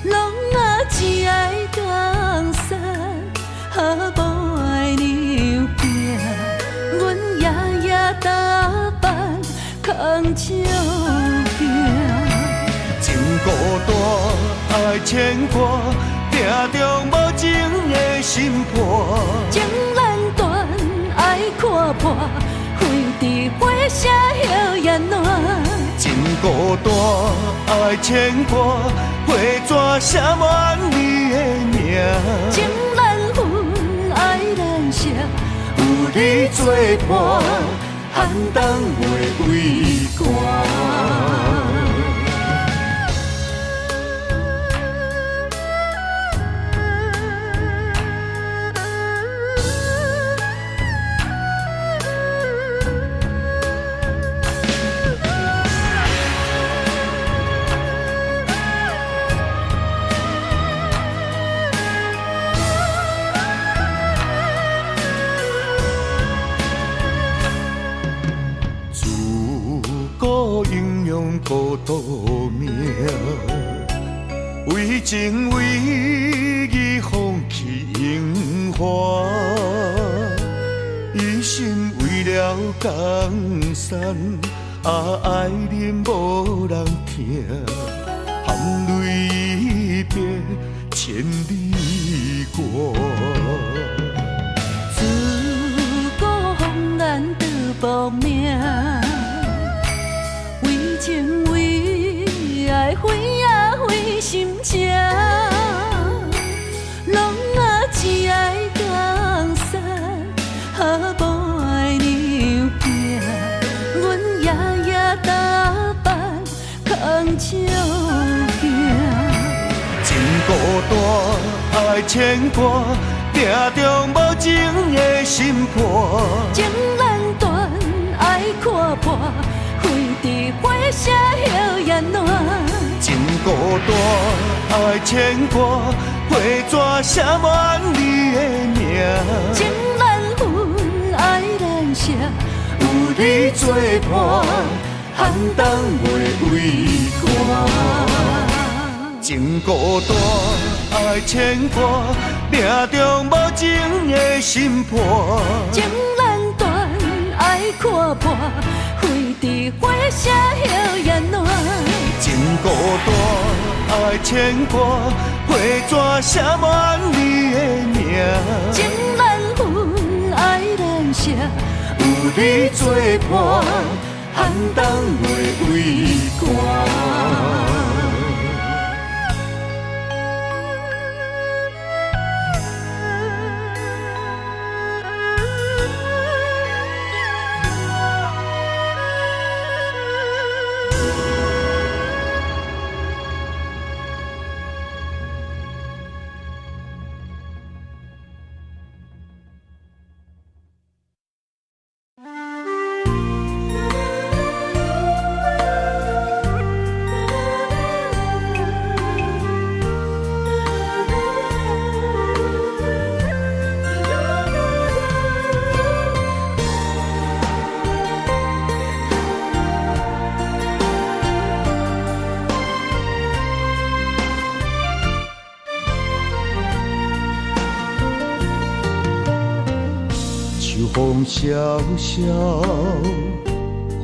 拢啊只爱江山，无爱娘行。阮夜夜打扮，空照镜。情孤单，爱牵挂，定中无情的心破。情难断，爱看破。为伫花车摇雁暖，情孤单，爱牵挂，花纸写满你的名。情难分，爱难舍，有你作伴，寒冬袂畏寒。度命，为情为义放弃荣华，一心为了江山，爱人无人听，含泪一别千里外。自古风难得报名，为情为爱为啊为心情，拢啊只爱江山，无爱娘囝。阮夜夜打扮空照镜。情孤单，爱牵挂，定中无情的心破。情难断，爱看破，飞伫火车摇雁烂。情孤单，爱牵挂，花纸写满你的名。情难分，爱难舍，有你作伴，寒冬袂畏寒。情孤单，爱牵挂，命中无情的心破。情难断，爱看破，飞伫火车摇雁烂。情孤单，爱牵挂，花纸写满你的名。情难分，爱难舍，有你作伴，寒冬袂畏寒。风萧萧，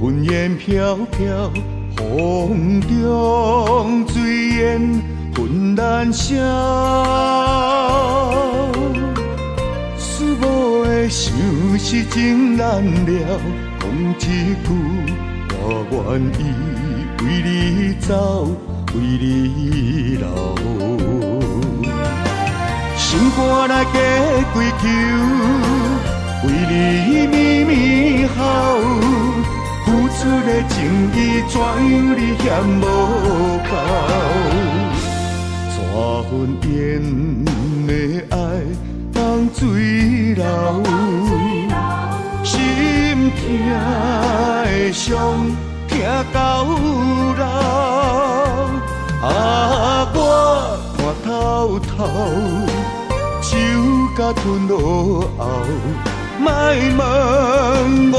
云烟飘飘，风中水烟浑然声。思无的想是情难了，讲一句，我愿意为你走，为你留。心肝来加归求。为你绵绵好，付出的情意怎样你嫌无够？怎份缘的爱当水流，心痛的伤痛到老。我看透透，手甲吞落后。莫问我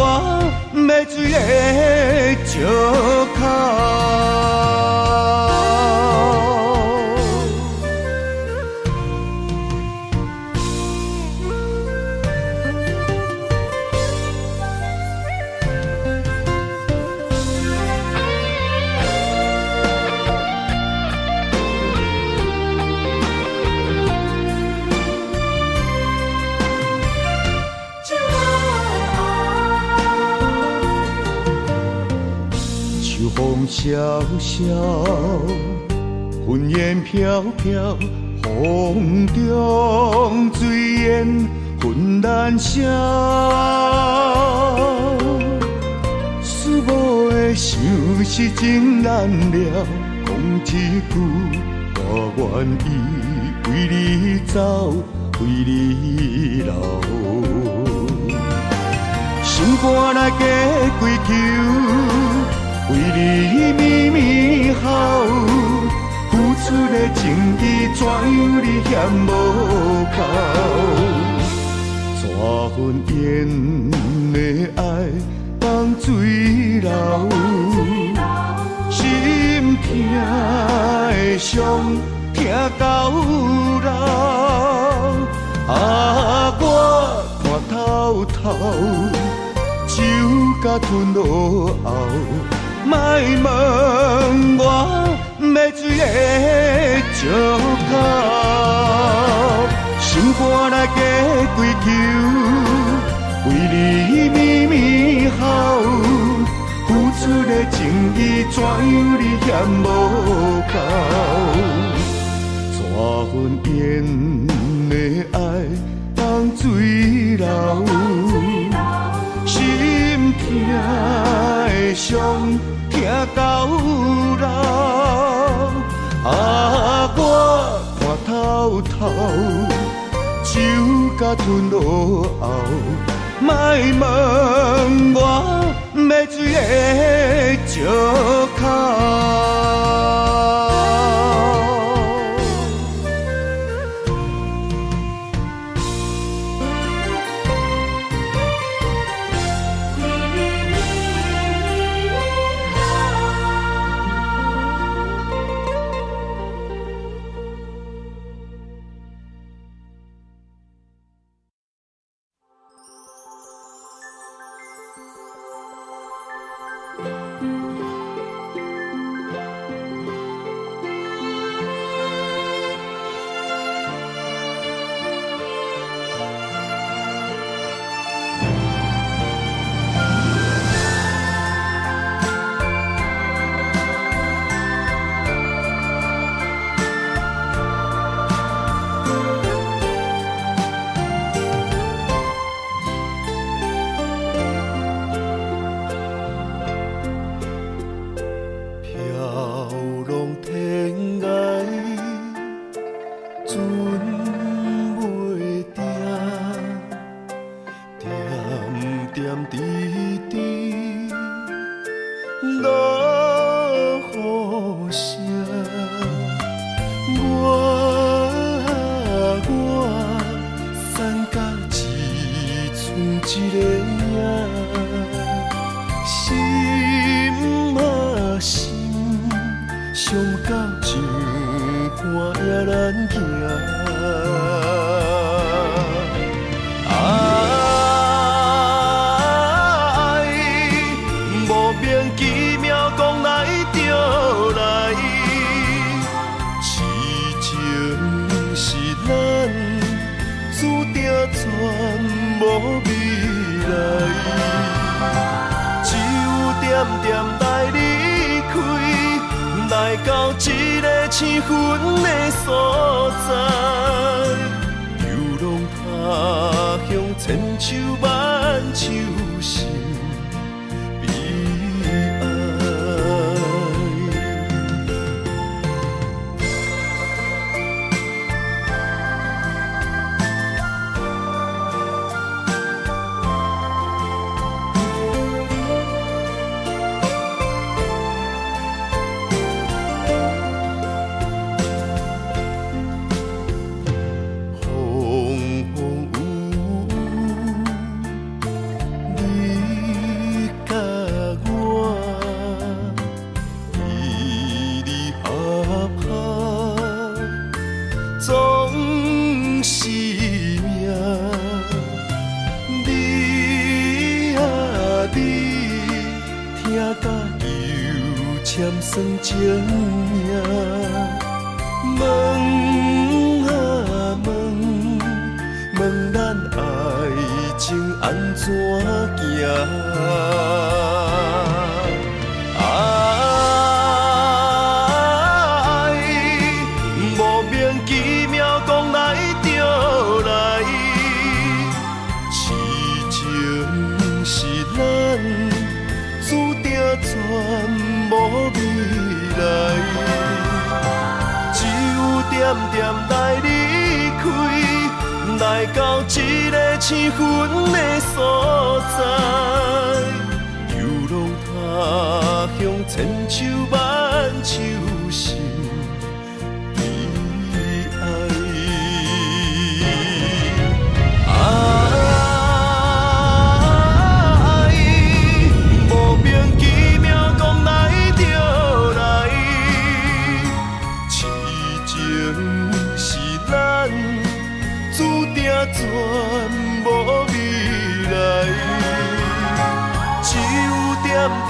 要水的石口。风萧萧，云烟飘飘，风中水烟浑然声。思无的想是情难了，讲一句，我愿意为你走，为你留。心肝来加归求。为你绵绵好，付出的情意怎样你嫌无够？怎份缘的爱放水流，心疼的伤疼到老。啊，我看透透，酒甲吞落后，莫问我要水的石头，心肝内加几球，为你绵绵好，付出的情意怎样你嫌无够？带份烟的爱放水流，心疼的伤疼到老。啊，我看透透，酒甲吞落后，莫问我要水的石头。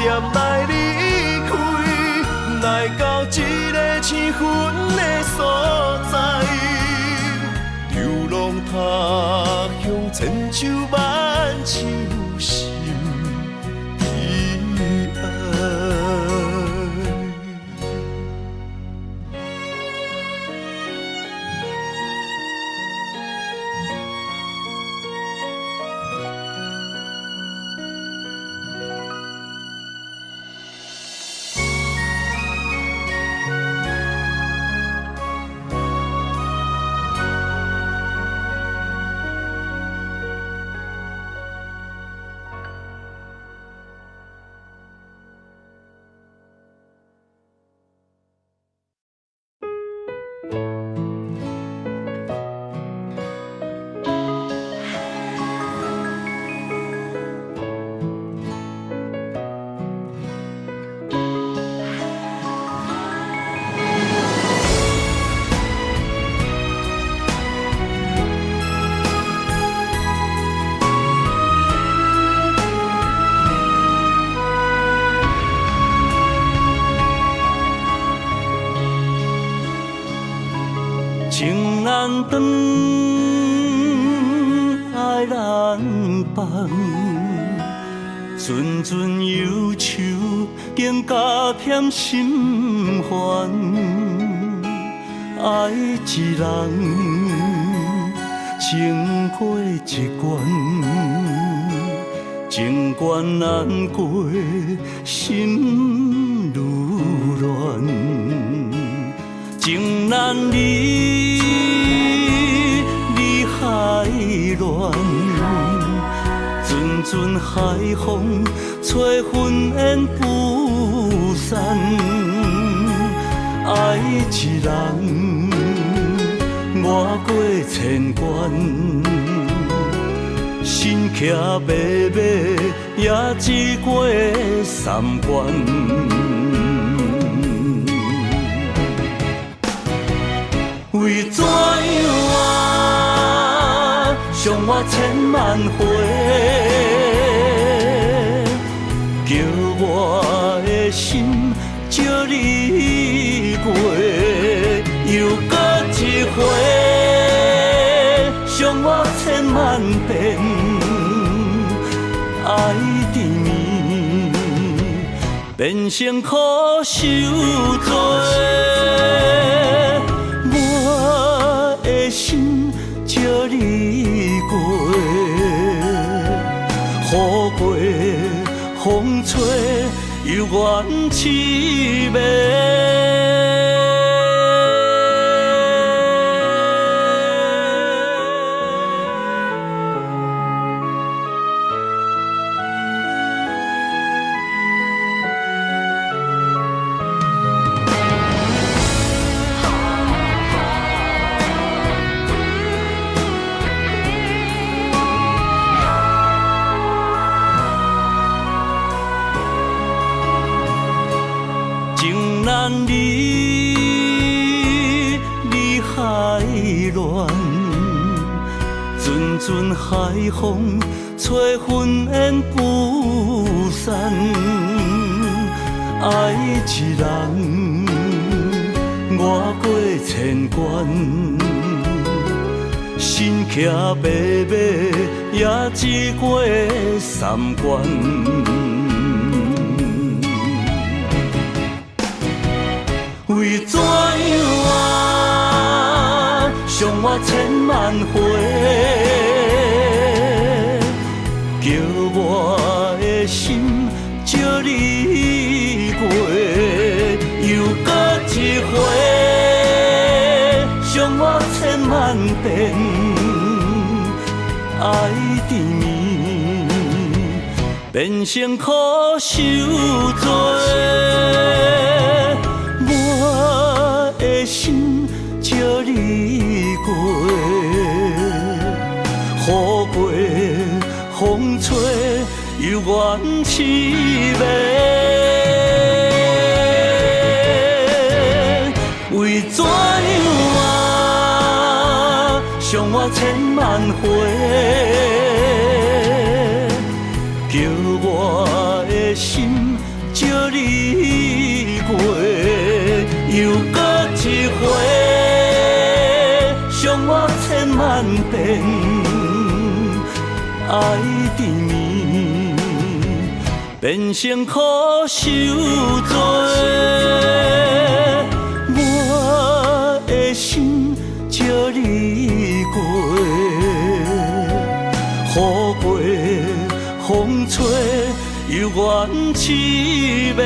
点来离开，来到一个青云的所在，流浪他乡，千秋万秋心悲哀。情难断，爱难放，阵阵忧愁，更加添心烦。爱一人，情过一关，情关难过，心愈乱。情难离，离海乱，阵阵海风吹云烟不散。爱一人，越过千关，心骑马马，也只过三关。为怎样啊，伤我千万回，叫我的心借你过，又搁一回，伤我千万遍，爱缠绵，变成苦受罪。心借你过，雨过风吹，犹原凄美。难离，离海乱，阵阵海风吹云烟不散。爱一人，越过千关，心骑马马，也只过三关。为怎样啊，伤我千万回，叫我的心借你过，又搁一回，伤我千万遍，爱缠绵，变成苦受罪。我的心借你过，雨过风吹，犹原凄美。为怎样啊，伤我千万回，叫我的心爱缠绵，变成苦受罪。我的心借你过，雨过风吹，犹原凄迷。